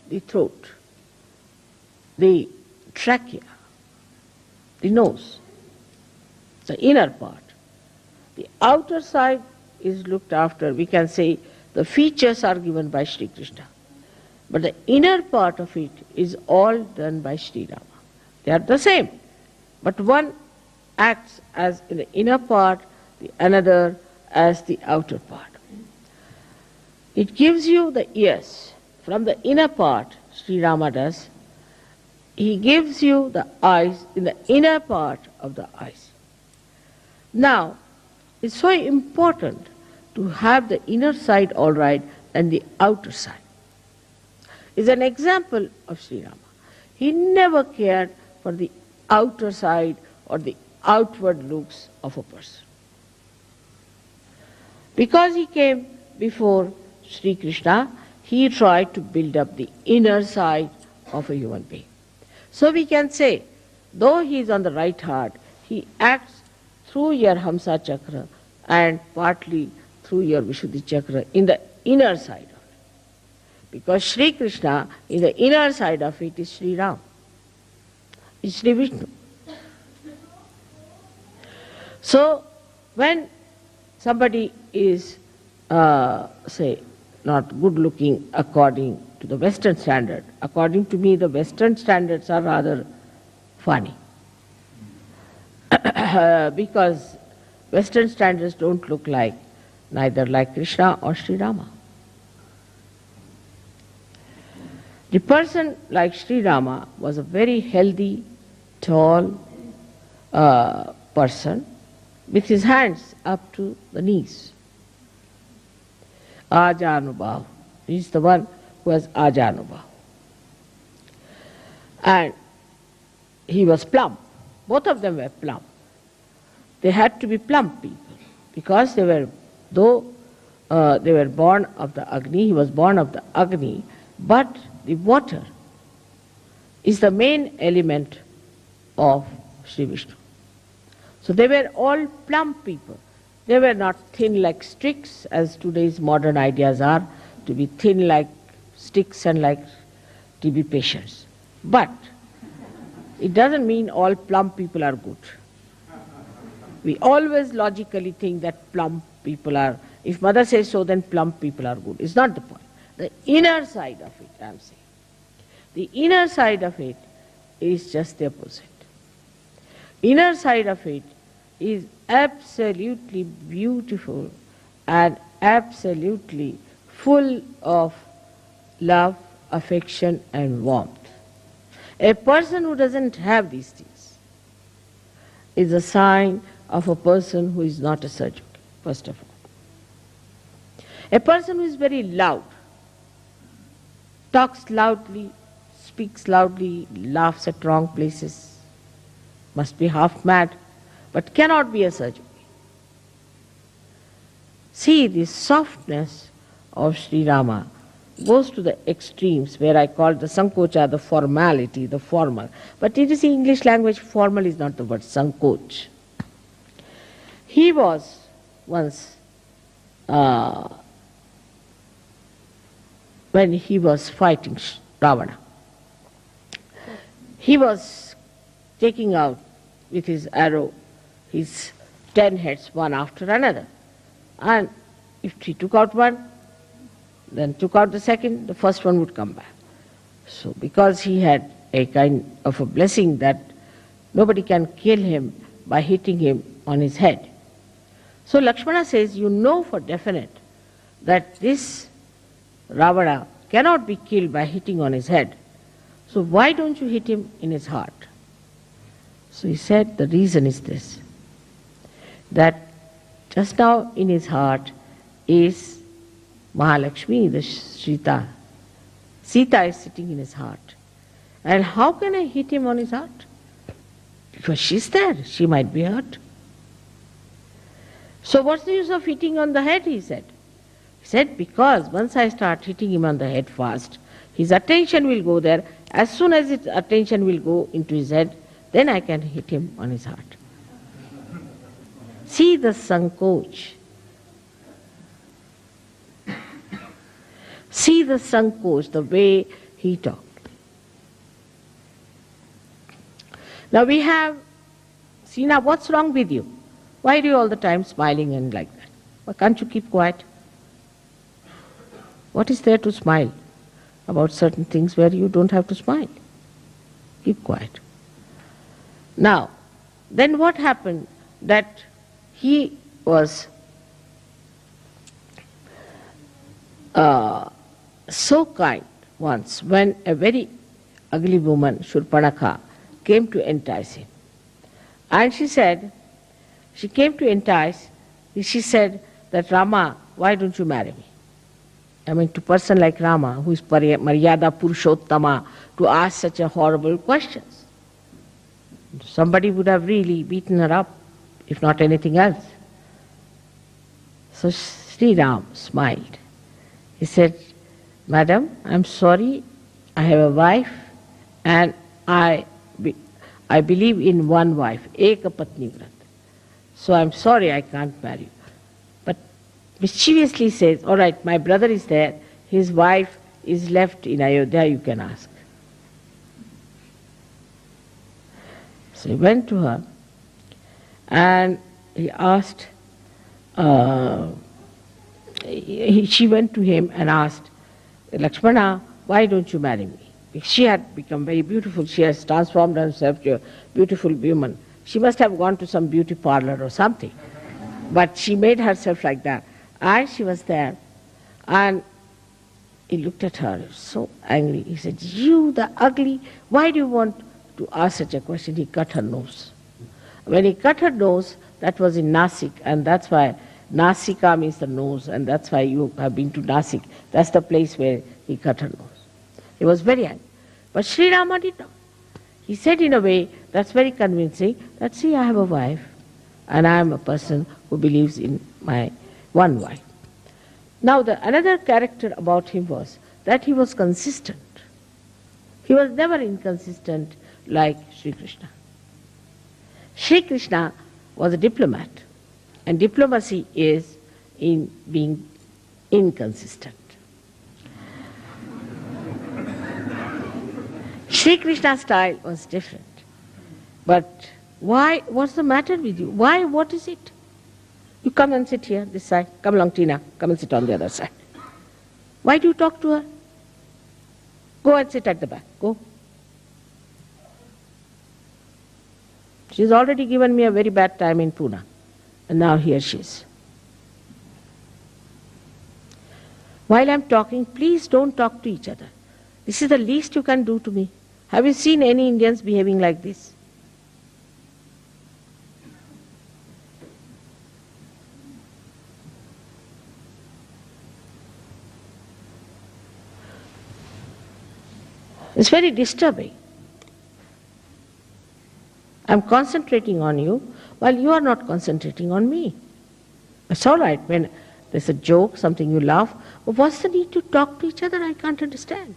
the throat, the trachea, the nose, the inner part. The outer side is looked after. We can say the features are given by Shri Krishna. But the inner part of it is all done by Sri Rama. They are the same. But one acts as in the inner part, the another as the outer part. It gives you the ears. From the inner part, Sri Rama does. He gives you the eyes in the inner part of the eyes. Now, it's so important to have the inner side all right and the outer side. It's an example of Sri Rama. He never cared for the outer side or the outward looks of a person. Because he came before Sri Krishna, he tried to build up the inner side of a human being. So we can say, though he is on the right heart, he acts through your Hamsa Chakra and partly through your Vishuddhi Chakra in the inner side of it. Because Sri Krishna, in the inner side of it, is Sri Ram, is Sri Vishnu. So, when somebody is, say, not good looking according to the Western standard, according to me, the Western standards are rather funny. Because Western standards don't look like, neither like Krishna or Sri Rama. The person like Sri Rama was a very healthy, tall person with his hands up to the knees. Ajanubhav. He is the one who has Ajanubhav. And he was plump. Both of them were plump. They had to be plump people because they were, though they were born of the Agni, he was born of the Agni, but the water is the main element of Sri Vishnu. So they were all plump people. They were not thin like sticks, as today's modern ideas are, to be thin like sticks and like to be patients. But it doesn't mean all plump people are good. We always logically think that plump people are, if mother says so, then plump people are good. It's not the point. The inner side of it, I'm saying. The inner side of it is just the opposite. Inner side of it is absolutely beautiful and absolutely full of love, affection and warmth. A person who doesn't have these things is a sign of a person who is not a surgeon, first of all. A person who is very loud, talks loudly, speaks loudly, laughs at wrong places, must be half mad, but cannot be a surgeon. See, the softness of Sri Rama goes to the extremes where I call the sankocha, the formality, the formal. But it is in English language, formal is not the word, sankoch. He was once, when he was fighting Ravana, he was taking out with his arrow his 10 heads one after another. And if he took out one, then took out the second, the first one would come back. So because he had a kind of a blessing that nobody can kill him by hitting him on his head. So Lakshmana says, you know for definite that this Ravana cannot be killed by hitting on his head. So why don't you hit him in his heart? So he said, the reason is this, that just now in his heart is Mahalakshmi, the Sita. Sita is sitting in his heart. And how can I hit him on his heart? Because she's there, she might be hurt. So what's the use of hitting on the head, he said. He said, because once I start hitting him on the head fast, his attention will go there. As soon as his attention will go into his head, then I can hit him on his heart. See the sankoch. See the sankoch, the way he talked. Now we have, see now what's wrong with you? Why are you all the time smiling and like that? Why can't you keep quiet? What is there to smile about certain things where you don't have to smile? Keep quiet. Now, then what happened? That he was so kind once when a very ugly woman, Shurpanakha, came to entice him. And she said, she came to entice, she said that Rama, why don't you marry me? I mean, to a person like Rama, who is Maryada Purushottama, to ask such a horrible questions. Somebody would have really beaten her up, if not anything else. So Sri Ram smiled. He said, Madam, I'm sorry, I have a wife and I believe in one wife, Eka Patni Vrat. So I'm sorry I can't marry you. But mischievously says, all right, my brother is there, his wife is left in Ayodhya, you can ask. So he went to her and he asked, she went to him and asked, Lakshmana, why don't you marry me? She had become very beautiful, she has transformed herself to a beautiful woman. She must have gone to some beauty parlor or something. But she made herself like that. And she was there. And he looked at her, so angry. He said, "You, the ugly, why do you want to ask such a question?" He cut her nose. When he cut her nose, that was in Nasik, and that's why Nasika means the nose, and that's why you have been to Nasik. That's the place where he cut her nose. He was very angry. But Sri Rama did not. He said in a way that's very convincing that, "See, I have a wife, and I am a person who believes in my one wife." Now, another character about him was that he was consistent. He was never inconsistent like Sri Krishna. Sri Krishna was a diplomat, and diplomacy is in being inconsistent. Sri Krishna's style was different. But why? What's the matter with you? Why? What is it? You come and sit here, this side. Come along, Tina. Come and sit on the other side. Why do you talk to her? Go and sit at the back. Go. She's already given me a very bad time in Pune. And now here she is. While I'm talking, please don't talk to each other. This is the least you can do to me. Have you seen any Indians behaving like this? It's very disturbing. I'm concentrating on you while you are not concentrating on me. It's all right when there's a joke, something you laugh, but what's the need to talk to each other? I can't understand.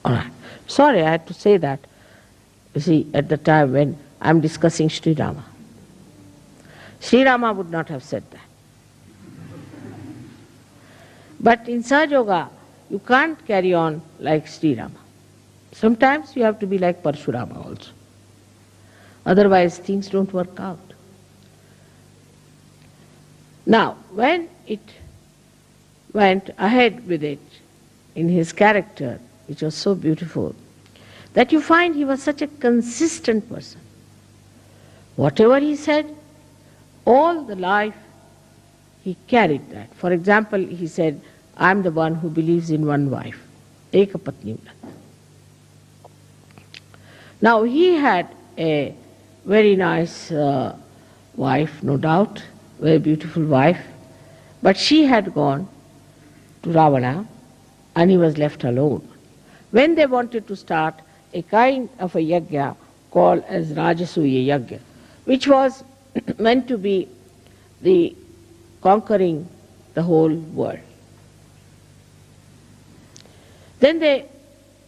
All right. Sorry, I had to say that. You see, at the time when I'm discussing Sri Rama. Sri Rama would not have said that. But in Sahajayoga, you can't carry on like Sri Rama. Sometimes you have to be like Parshurama also. Otherwise, things don't work out. Now, when it went ahead with it in his character, which was so beautiful, that you find he was such a consistent person. Whatever he said, all the life, he carried that. For example, he said, "I'm the one who believes in one wife, Eka Patni Vrat." Now, he had a very nice wife, no doubt, very beautiful wife, but she had gone to Ravana and he was left alone. When they wanted to start a kind of a yajna called as Rajasuya Yajna, which was meant to be the conquering the whole world. Then they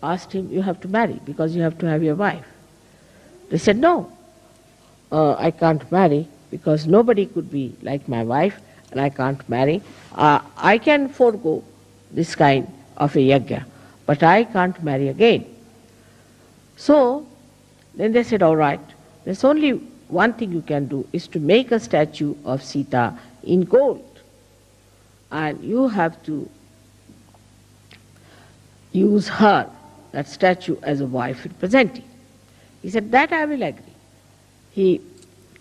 asked him, "You have to marry because you have to have your wife." They said, "No, I can't marry because nobody could be like my wife and I can't marry. I can forego this kind of a yajna, but I can't marry again." So then they said, "All right, there's only one thing you can do is to make a statue of Sita in gold. And you have to use her, that statue, as a wife representing." He said, "That I will agree." He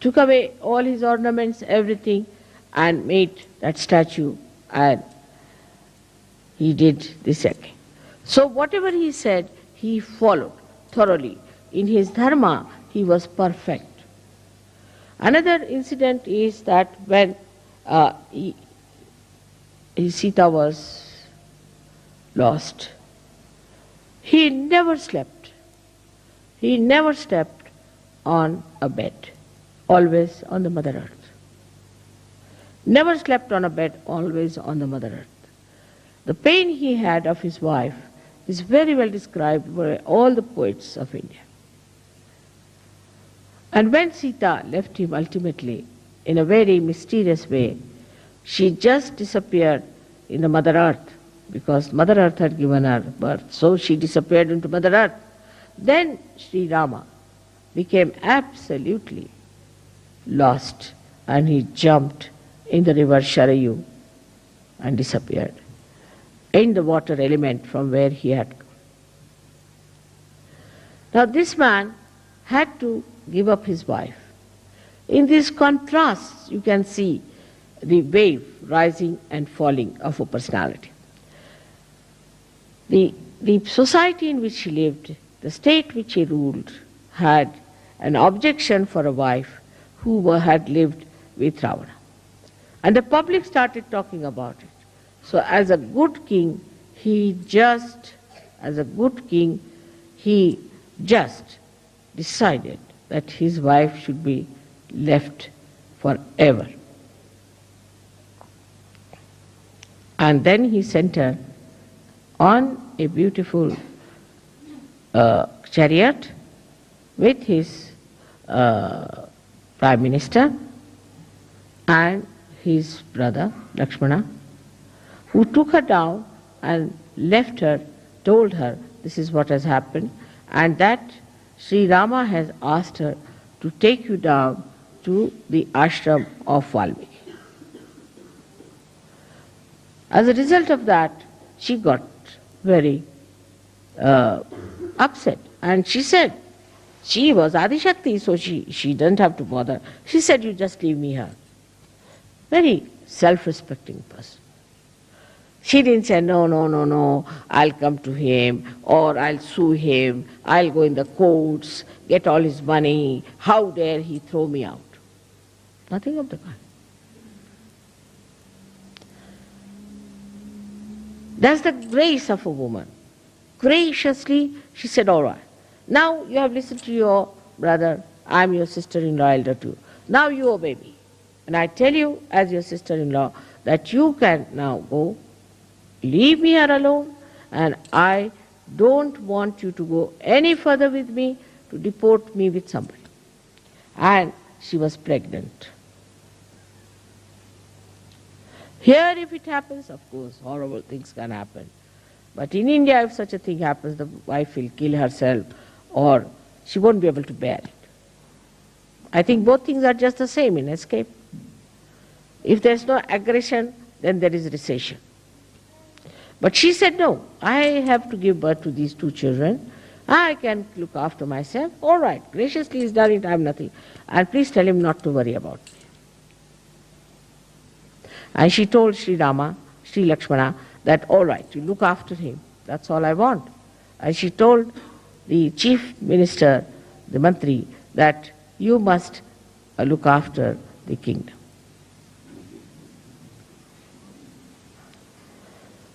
took away all his ornaments, everything, and made that statue, and he did this again. So whatever he said, he followed thoroughly. In his dharma, he was perfect. Another incident is that when Sita was lost, he never slept. He never slept on a bed, always on the Mother Earth. Never slept on a bed, always on the Mother Earth. The pain he had of his wife is very well described by all the poets of India. And when Sita left him ultimately, in a very mysterious way, she just disappeared in the Mother Earth, because Mother Earth had given her birth, so she disappeared into Mother Earth. Then Sri Rama became absolutely lost, and he jumped in the river Sharayu and disappeared in the water element from where he had come. Now this man had to give up his wife. In these contrasts, you can see the wave rising and falling of a personality. The society in which he lived, the state which he ruled, had an objection for a wife who had lived with Ravana. And the public started talking about it. So as a good king, he just decided that his wife should be left forever. And then he sent her on a beautiful chariot with his Prime Minister and his brother Lakshmana, who took her down and left her, told her this is what has happened, and that Sri Rama has asked her to take you down to the ashram of Valmiki. As a result of that, she got very upset, and she said, she was Adishakti, so she doesn't have to bother. She said, you just leave me here. Very self-respecting person. She didn't say, no, I'll come to him, or I'll sue him, I'll go in the courts, get all his money, how dare he throw me out. Nothing of the kind. That's the grace of a woman. Graciously, she said, all right, now you have listened to your brother, I'm your sister-in-law elder too. Now you obey me. And I tell you, as your sister-in-law, that you can now go, leave me here alone, and I don't want you to go any further with me to deport me with somebody. And she was pregnant. Here if it happens, of course, horrible things can happen. But in India, if such a thing happens, the wife will kill herself or she won't be able to bear it. I think both things are just the same in escape. If there's no aggression, then there is recession. But she said, no, I have to give birth to these two children. I can look after myself. All right, graciously he's done it, I have nothing. And please tell him not to worry about me. And she told Sri Rama, Sri Lakshmana, that all right, you look after him. That's all I want. And she told the chief minister, the mantri, that you must look after the kingdom.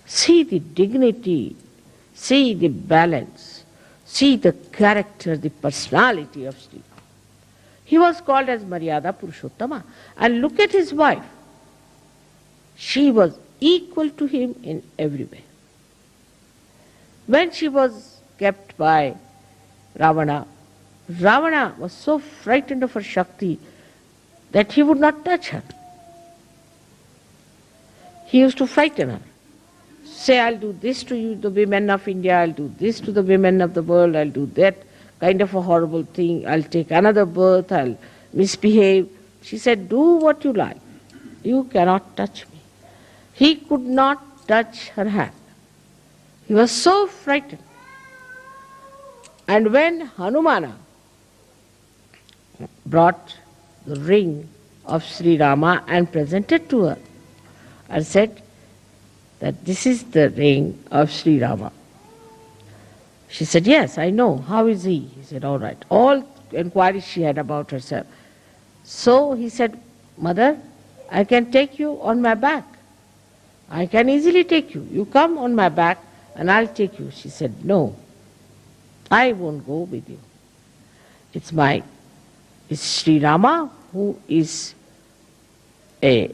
See the dignity, see the balance, see the character, the personality of Shri. He was called as Maryada Purushottama. And look at his wife. She was equal to him in every way. When she was kept by Ravana, Ravana was so frightened of her Shakti that he would not touch her. He used to frighten her. Say, I'll do this to you, the women of India, I'll do this to the women of the world, I'll do that kind of a horrible thing, I'll take another birth, I'll misbehave. She said, do what you like. You cannot touch me. He could not touch her hand. He was so frightened. And when Hanumana brought the ring of Sri Rama and presented to her and said that this is the ring of Sri Rama. She said, yes, I know. How is he? He said, all right. All inquiries she had about herself. So he said, Mother, I can take you on my back. I can easily take you. You come on my back and I'll take you. She said, no, I won't go with you. It's Sri Rama who is a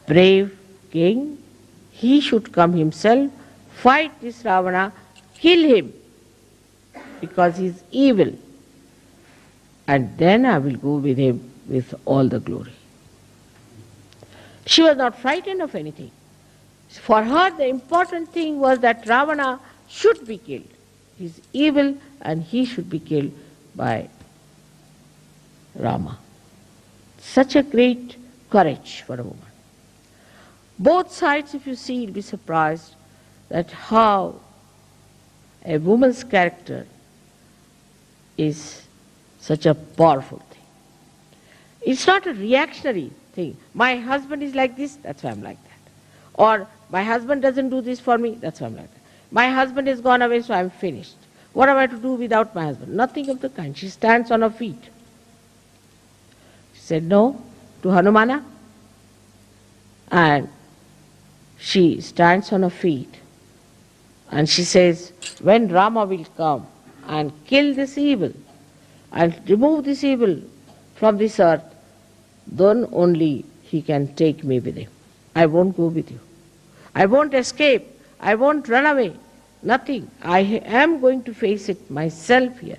brave king. He should come himself, fight this Ravana, kill him because he is evil. And then I will go with him with all the glory. She was not frightened of anything. For her, the important thing was that Ravana should be killed. He is evil and he should be killed by Rama. Such a great courage for a woman. Both sides, if you see, you'll be surprised at how a woman's character is such a powerful thing. It's not a reactionary thing. My husband is like this, that's why I'm like that. Or my husband doesn't do this for me, that's why I'm like that. My husband has gone away, so I'm finished. What am I to do without my husband? Nothing of the kind. She stands on her feet. She said no to Hanumana, and she stands on her feet and she says, when Rama will come and kill this evil and remove this evil from this earth, then only he can take me with him. I won't go with you. I won't escape. I won't run away. Nothing. I am going to face it myself here.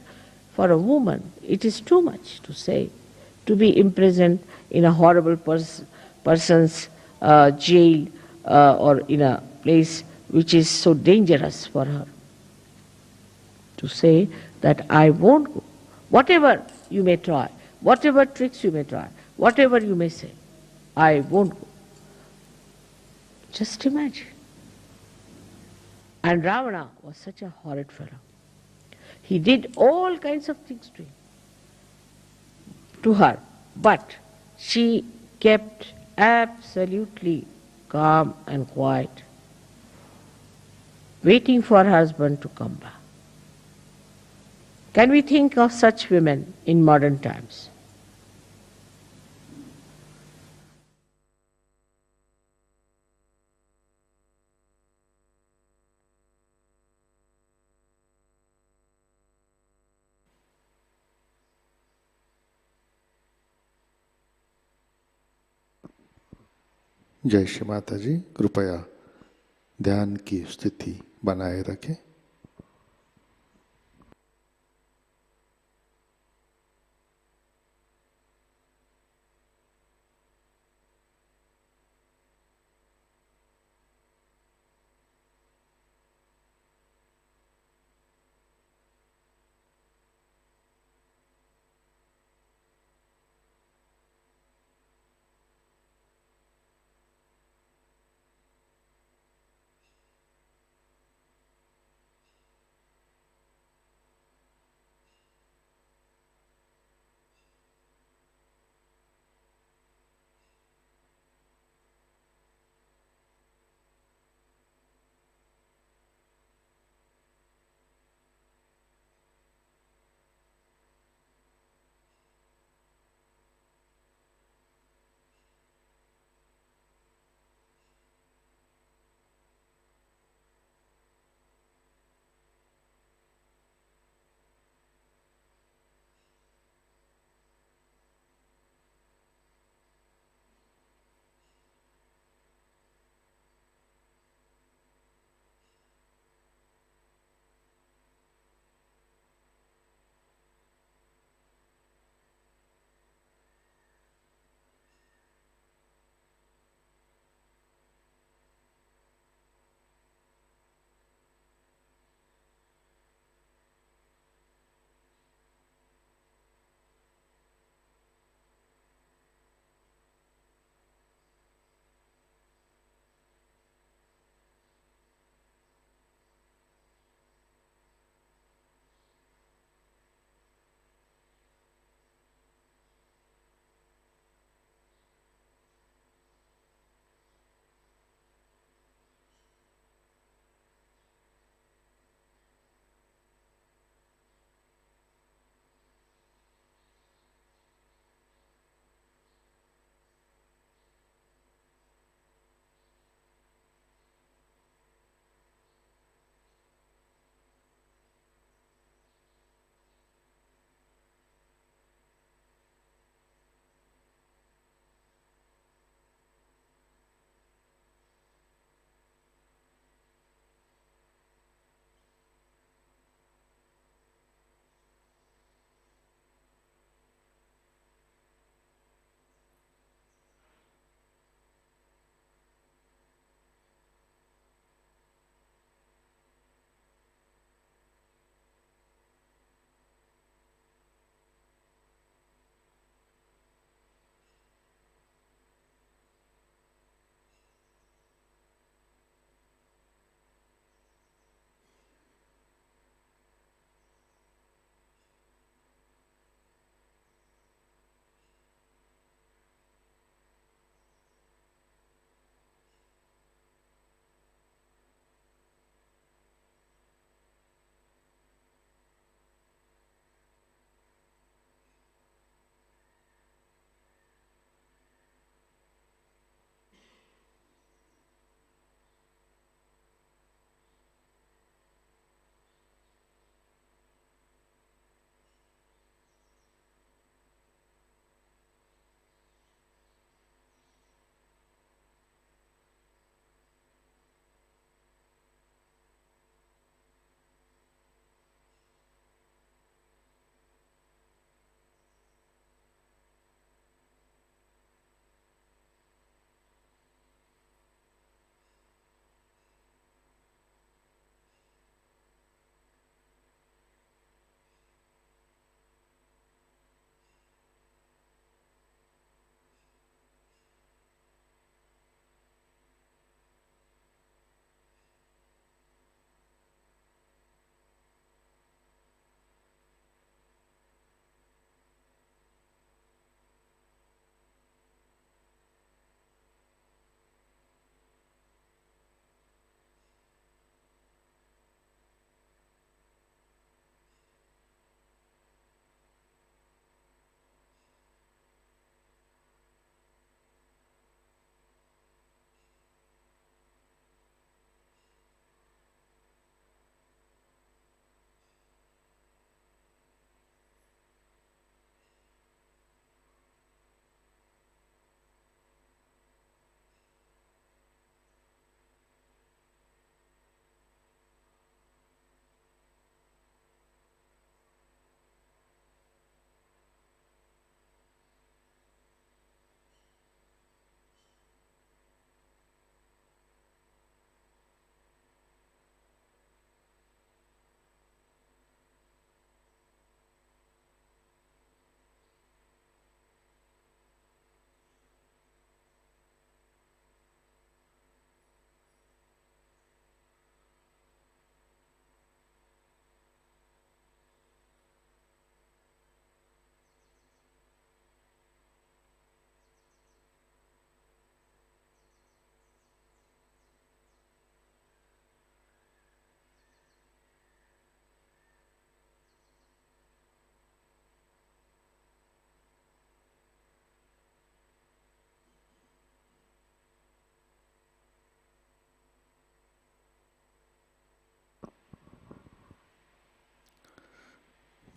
For a woman, it is too much to say, to be imprisoned in a horrible person's jail or in a place which is so dangerous for her. To say that I won't go. Whatever you may try, whatever tricks you may try, whatever you may say, I won't go. Just imagine. And Ravana was such a horrid fellow. He did all kinds of things to her, but she kept absolutely calm and quiet, waiting for her husband to come back. Can we think of such women in modern times? जय श्री माता जी, कृपया ध्यान की स्थिति बनाए रखें।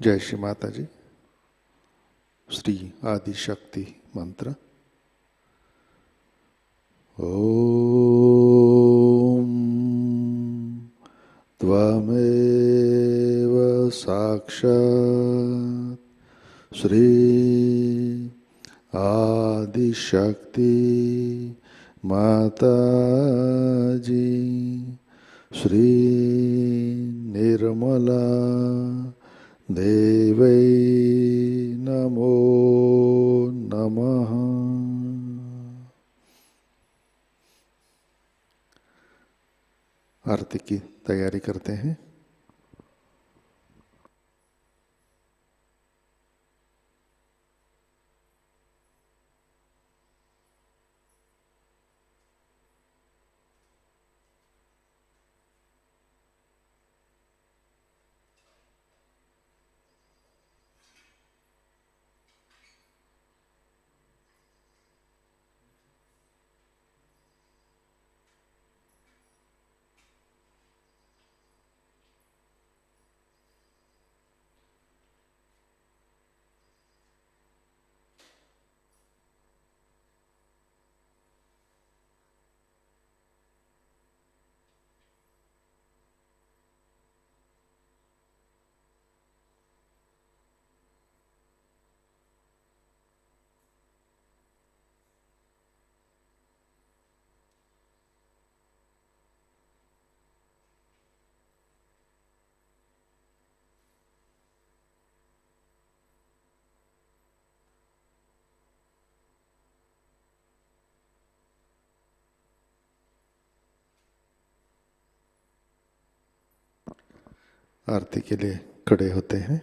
जय श्री माता जी। श्री आदि शक्ति मंत्र। ओम त्वमेव साक्षात् श्री आदि शक्ति माताजी श्री निर्मला देवै नमो नमः। आरती की तैयारी करते हैं। आरती के लिए खड़े होते हैं।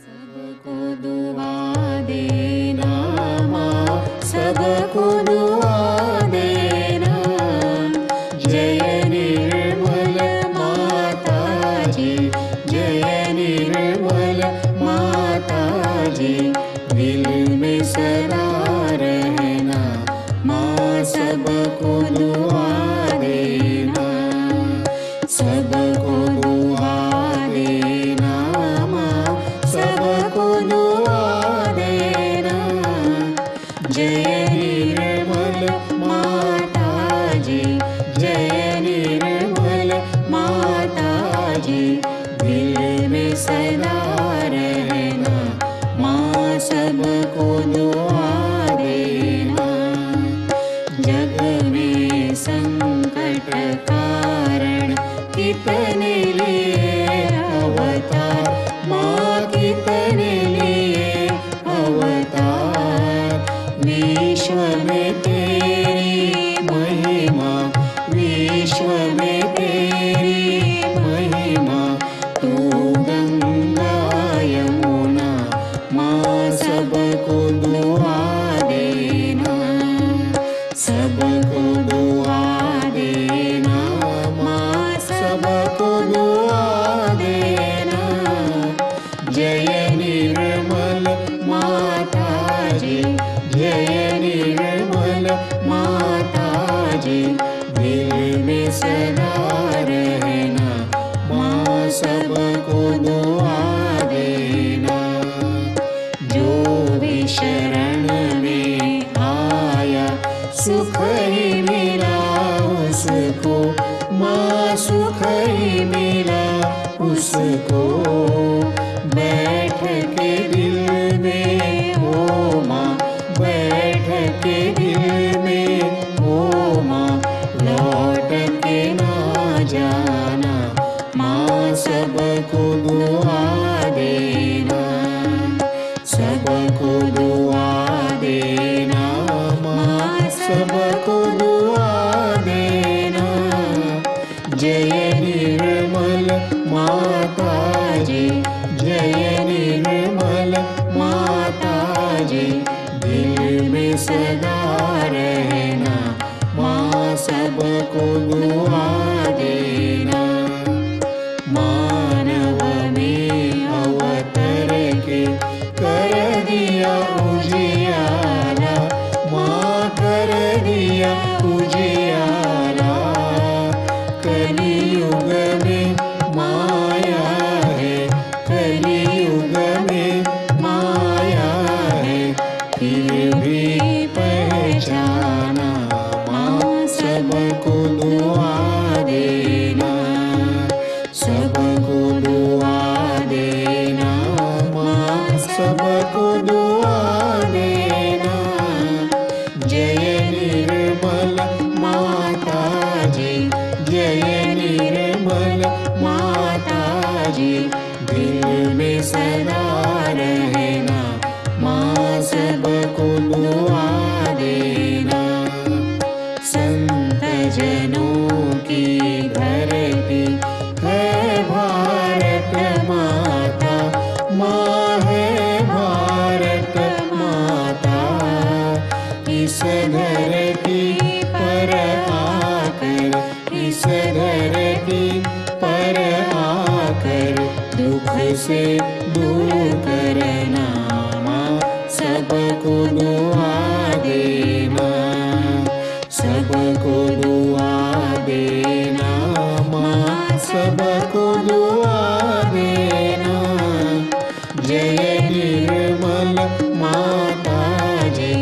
सबको दुआ देना माँ, सबको दुआ देना। जय निर्मल माता जी, जय निर्मल माता जी। दिल में सदा रहना माँ, सबको दुआ देना, सबको दुआ देना माँ, सबको दुआ देना। जय निर्मल माता जी, जय निर्मल माता जी। दिल में सदा रहना माँ, सबको दुआ देना। जग में संकट कारण कितने लिए अवतार माँ, कितने लिए अवतार। विश्व में तेरी महिमा, विश्व में तेरी महिमा। तू गंगा यमुना माँ, सबको दुआ देना, सबको दुआ देना माँ, सबको दुआ देना। जय निर्मल माता जी, जय निर्मल माता जी। दिल में सदा रहना माँ, सबको दुआ देना। जो भी शरण में आया सुख ही मिला उसको माँ, सुख ही मिला उसको। बैठ के दिल में ओ माँ, बैठ के दिल में ओ माँ। लौट के ना जाना माँ, सबको दुआ देना। जय निर्मल माताजी, जय निर्मल माताजी, दिल में सदा रहना माँ सबको दुआ देना। मानव में अवतर के कर दिया उजियारा, माँ कर दिया उजियारा। कलियुग में माया है, कलियुग में माया है, फिर भी पहचाना माँ सबको दुआ देना, सबको दुआ देना माँ सबको दुआ देना। जय निर्मल माताजी, जय निर्मल माताजी, दिल में सदा रहना माँ सबको दुआ देना। संत जनों की धरती है भारत माता, माँ है भारत माता। इस धरती पर आकर, इस धरती पर आकर दुख से दूर करना माँ सबको दुआ देना, सबको दुआ देना माँ सबको दुआ देना। जय निर्मल माताजी,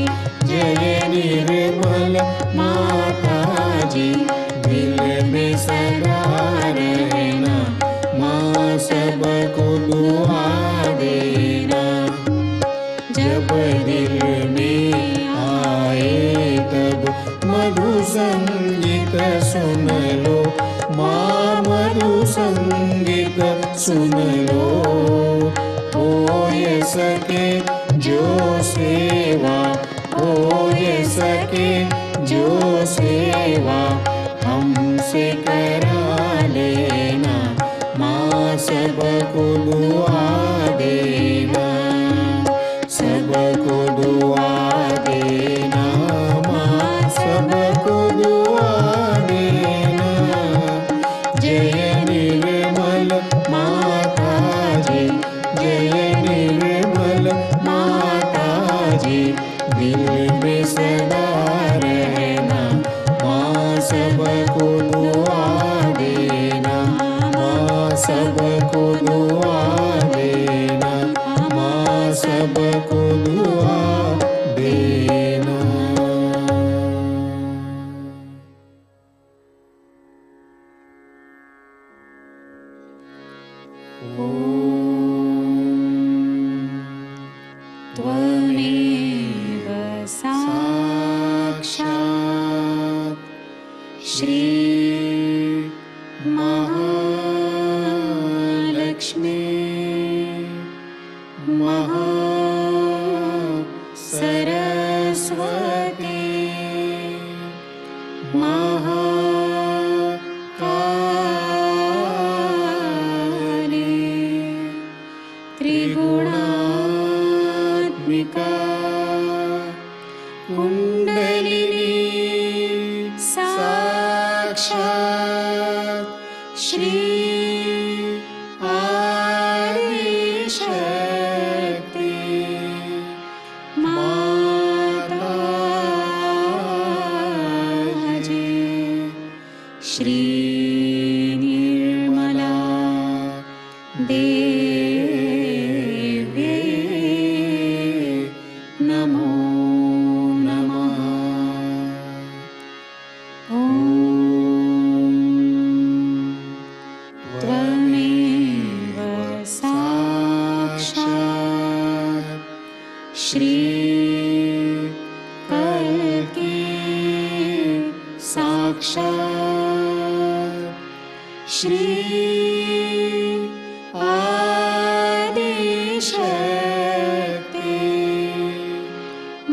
जय निर्मल माताजी, दिल में सदा रहना माँ सबको दुआ देना। जब दिल में आए तब मधु संगीत सुन लो माँ, मधु संगीत सुन लो। हो ये सके जो सेवा, हो ये सके जो सेवा, हमसे करा लेना माँ सबको दुआ देना, सबको दुआ देना माँ सबको दुआ देना। जय निर्मल माताजी, जय निर्मल माताजी, दिल में सदा रहना माँ सबको दुआ देना, माँ सबको दुआ देना, माँ सबको दुआ देना। त्वमेव साक्षात् श्री महालक्ष्मी महासरस्वती महाकाली त्रिगुणात्मिका कुण्डलिनी साक्षात् श्री आदिशक्ति माताजी, श्री निर्मला देव्यै नमो नमः। ॐ त्वमेव साक्षात् श्री कल्की साक्षात् श्री आदिशक्ति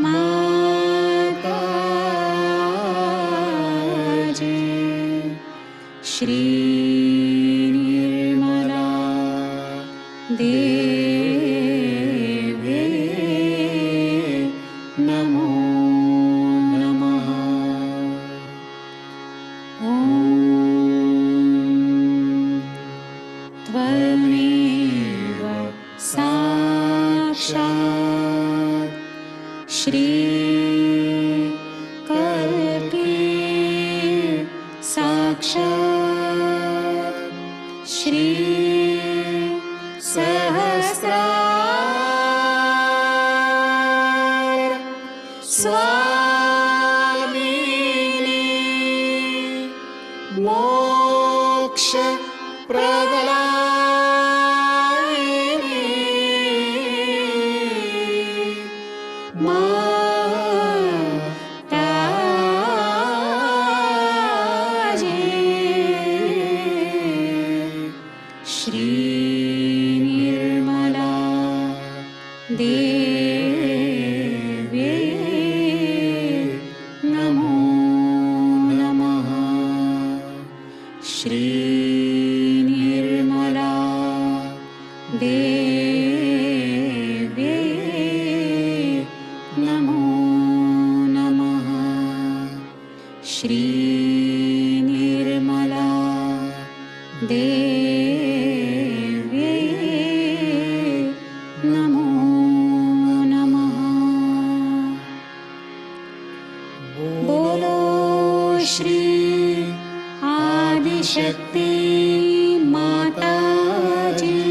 माताजी, श्री निर्मला देव्यै नमो नमः। ॐ त्वमेव साक्षात् श्री कल्पे साक्षात् श्री सहस्रार स्वामिनी मोक्ष प्रदायिनी माताजी श्री निर्मला देव्यै नमो नमः। श्री निर्मला देव्यै नमो नमः। श्री निर्मला देव्यै नमो नमः। बोलो श्री आदिशक्ति माताजी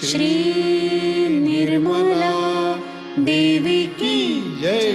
श्री निर्मला देवी की जय।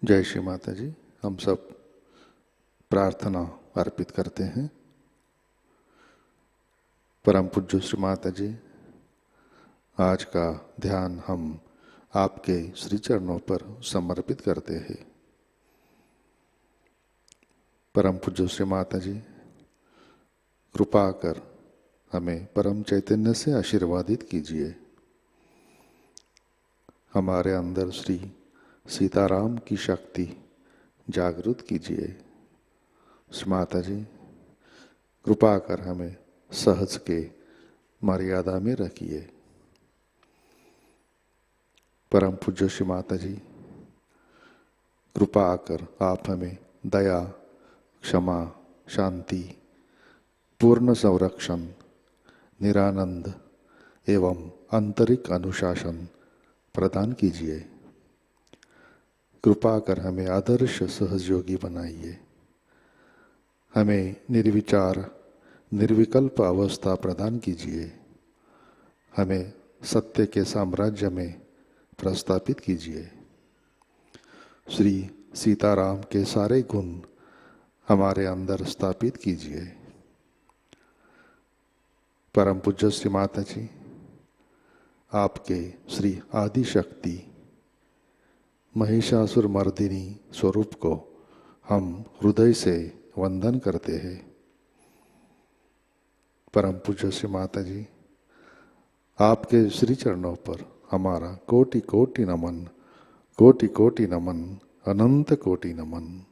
जय श्री माता जी। हम सब प्रार्थना अर्पित करते हैं। परम पूज्य श्री माता जी, आज का ध्यान हम आपके श्री चरणों पर समर्पित करते हैं। परम पूज्य श्री माता जी, कृपा कर हमें परम चैतन्य से आशीर्वादित कीजिए। हमारे अंदर श्री सीताराम की शक्ति जागृत कीजिए। श्री माता जी, कृपा कर हमें सहज के मर्यादा में रखिए। परम पूज्य श्री माता जी, कृपा कर आप हमें दया, क्षमा, शांति, पूर्ण संरक्षण, निरानंद एवं आंतरिक अनुशासन प्रदान कीजिए। कृपा कर हमें आदर्श सहयोगी बनाइए। हमें निर्विचार निर्विकल्प अवस्था प्रदान कीजिए। हमें सत्य के साम्राज्य में प्रस्थापित कीजिए। श्री सीताराम के सारे गुण हमारे अंदर स्थापित कीजिए। परम पूज्य श्री माता जी, आपके श्री आदि शक्ति महिषासुर मर्दिनी स्वरूप को हम हृदय से वंदन करते हैं। परम पूज्य श्री माता जी, आपके श्री चरणों पर हमारा कोटि कोटि नमन, कोटि कोटि नमन, अनंत कोटि नमन।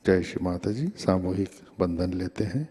जय श्री माता जी। सामूहिक वंदन लेते हैं।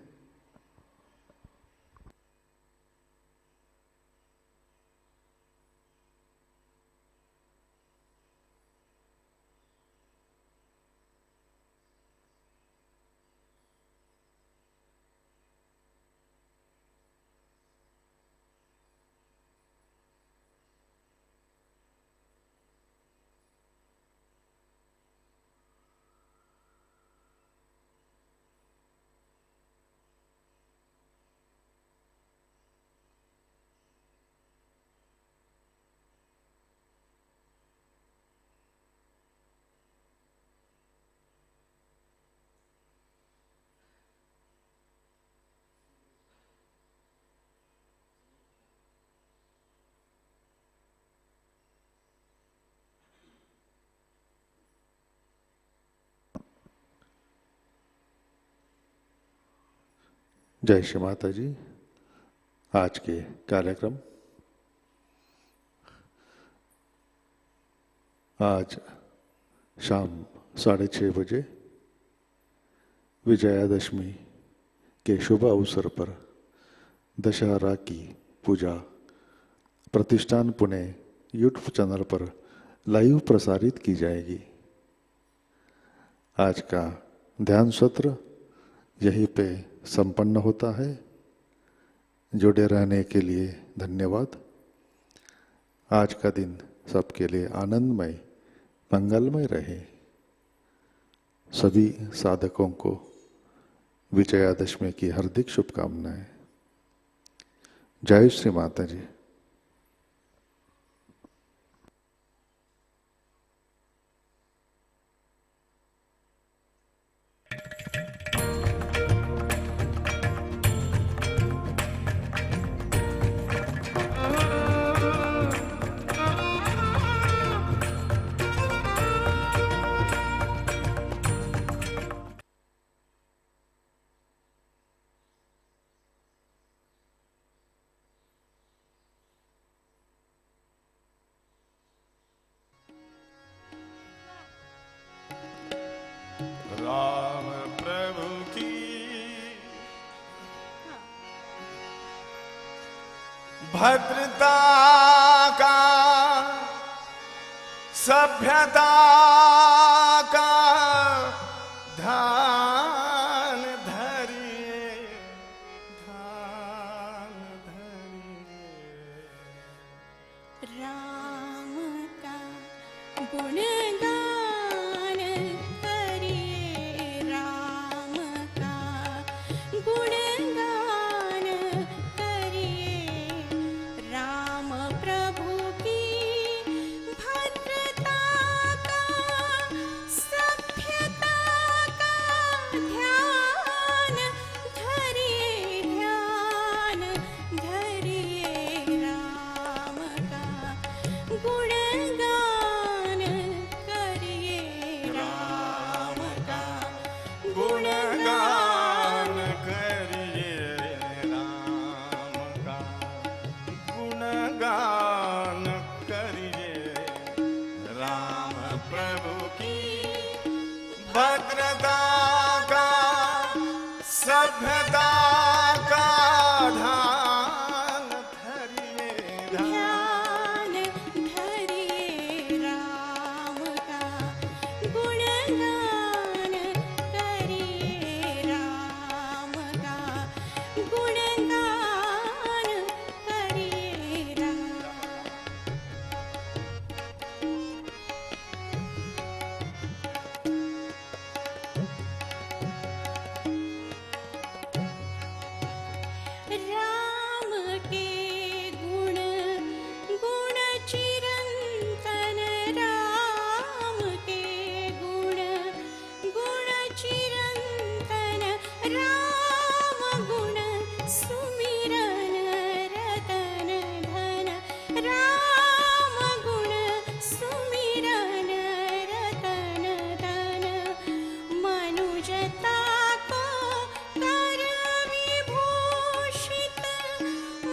जय श्री माता जी। आज के कार्यक्रम, आज शाम 6:30 बजे विजयादशमी के शुभ अवसर पर दशहरा की पूजा प्रतिष्ठान पुणे यूट्यूब चैनल पर लाइव प्रसारित की जाएगी। आज का ध्यान सत्र यहीं पे संपन्न होता है। जुड़े रहने के लिए धन्यवाद। आज का दिन सबके लिए आनंदमय, मंगलमय रहे। सभी साधकों को विजयादशमी की हार्दिक शुभकामनाएं। जय श्री माता जी। राम प्रभु की भद्रता का, सभ्यता का ध्यान धरिए, ध्यान धरिए। राम का गुणगान करिए, राम का गुणगान करिए। राम प्रभु की की भद्रता का सभ्यता का ध्यान धरिए ध्यान धरिए राम का गुणगान करिए राम का गुणगान करिए राम राम के गुण गुण चिरंतन राम के गुण गुण चिरंतन राम गुण सुमिरन रतन धन राम गुण सुमिरन रतन धन मनुजता को कर विभूषित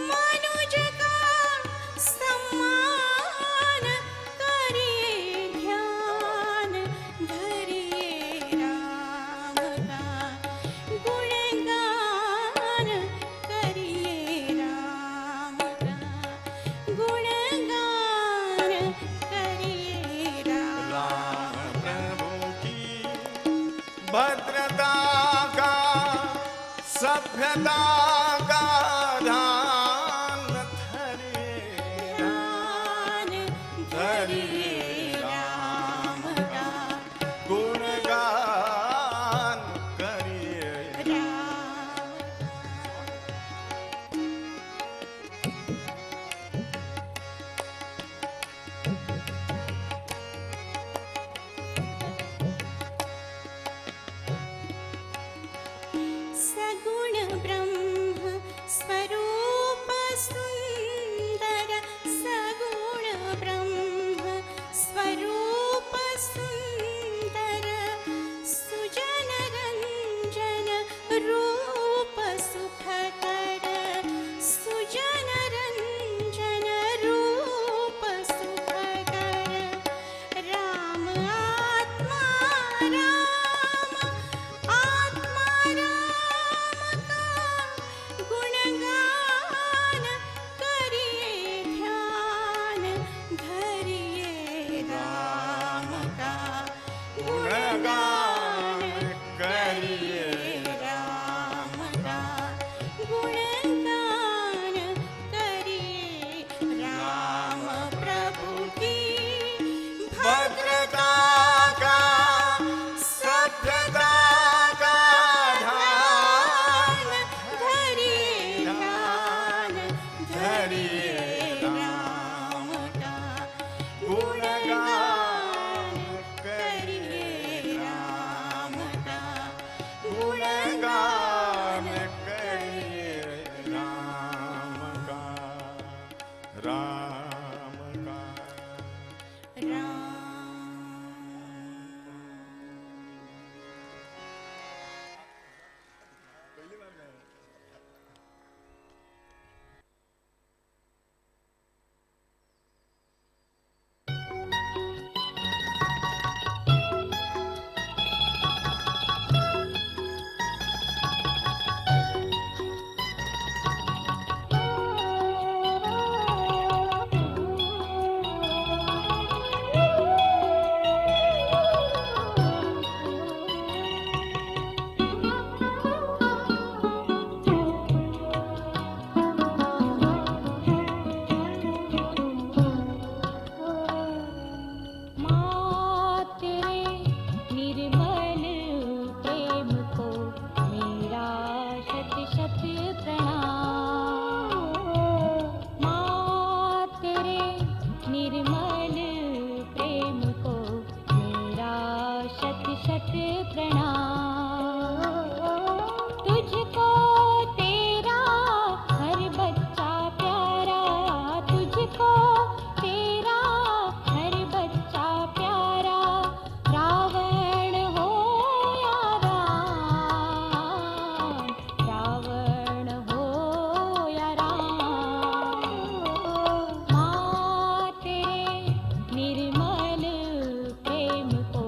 मनुज का सम्मान करिए ध्यान धरिए राम का गुणगान करिए राम का गुणगान करिए राम राम प्रभु की भद्रता का सभ्यता का ध्यान धरिए ध्यान धरिए राम का गुणगान करिए राम सगुण ब्रह्म स्वरूप सुंदर सगुण ब्रह्म स्वरूप सुंदर सुजन रंजन रूप सुखकर सुजन रंजन रूप सुखकर राम आत्मा राम आत्मा राम का गुणगान करिए ध्यान धरिए राम का गुणगान करिए राम का गुणगान करिए राम प्रभु की भद्रता का सभ्यता का ध्यान धरिए ध्यान धरिए राम का गुणगान करिए राम का गुणगान करिए राम का राम का राम निर्मल प्रेम को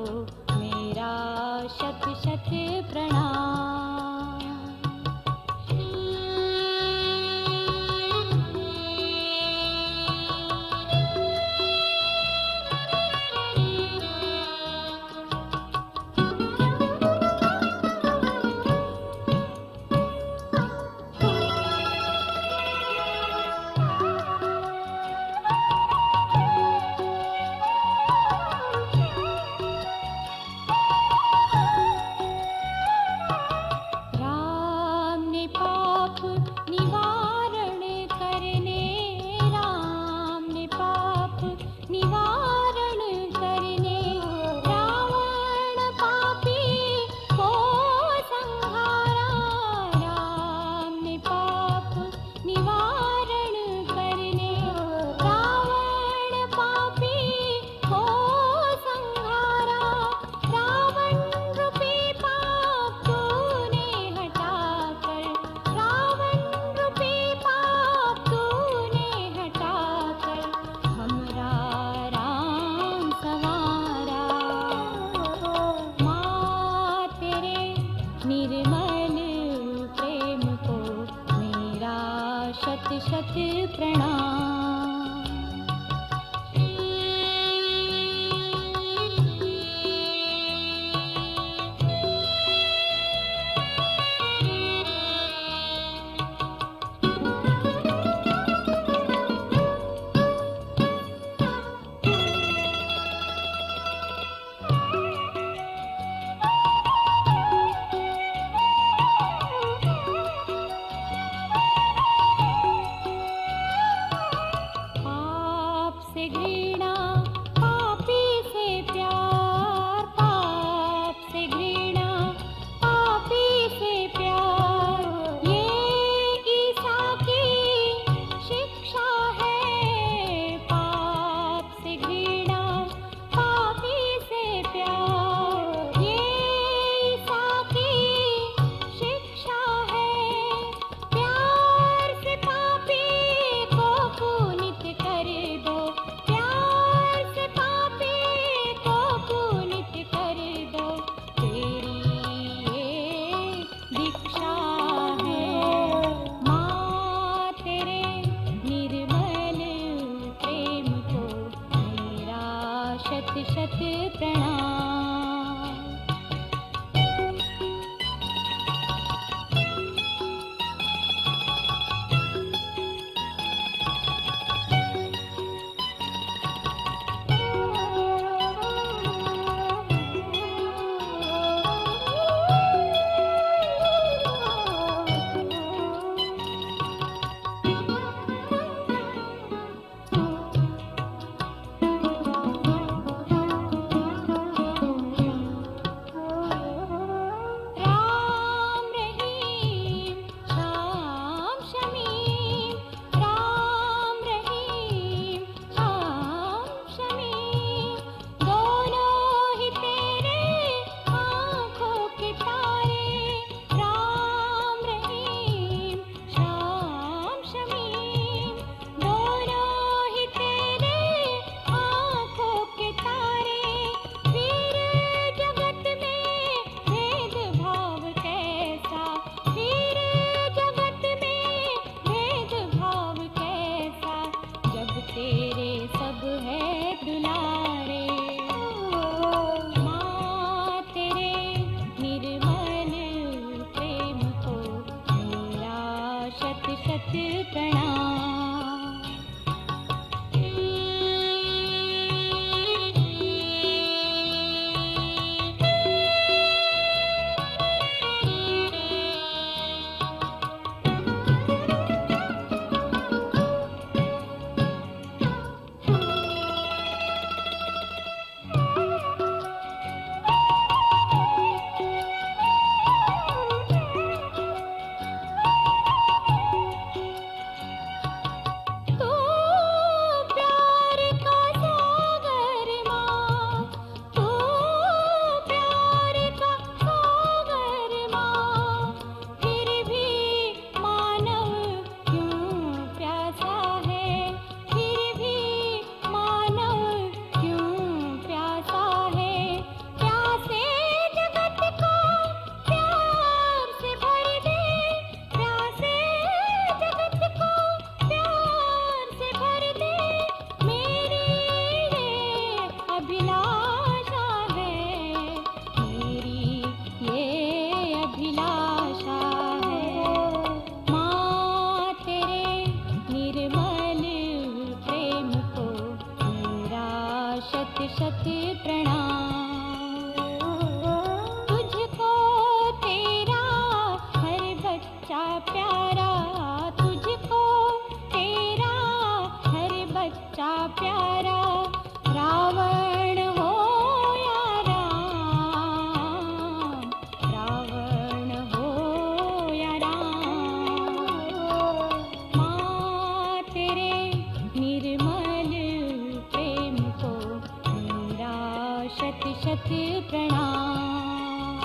प्रणाम,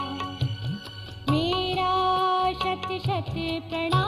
मेरा शत शत प्रणाम।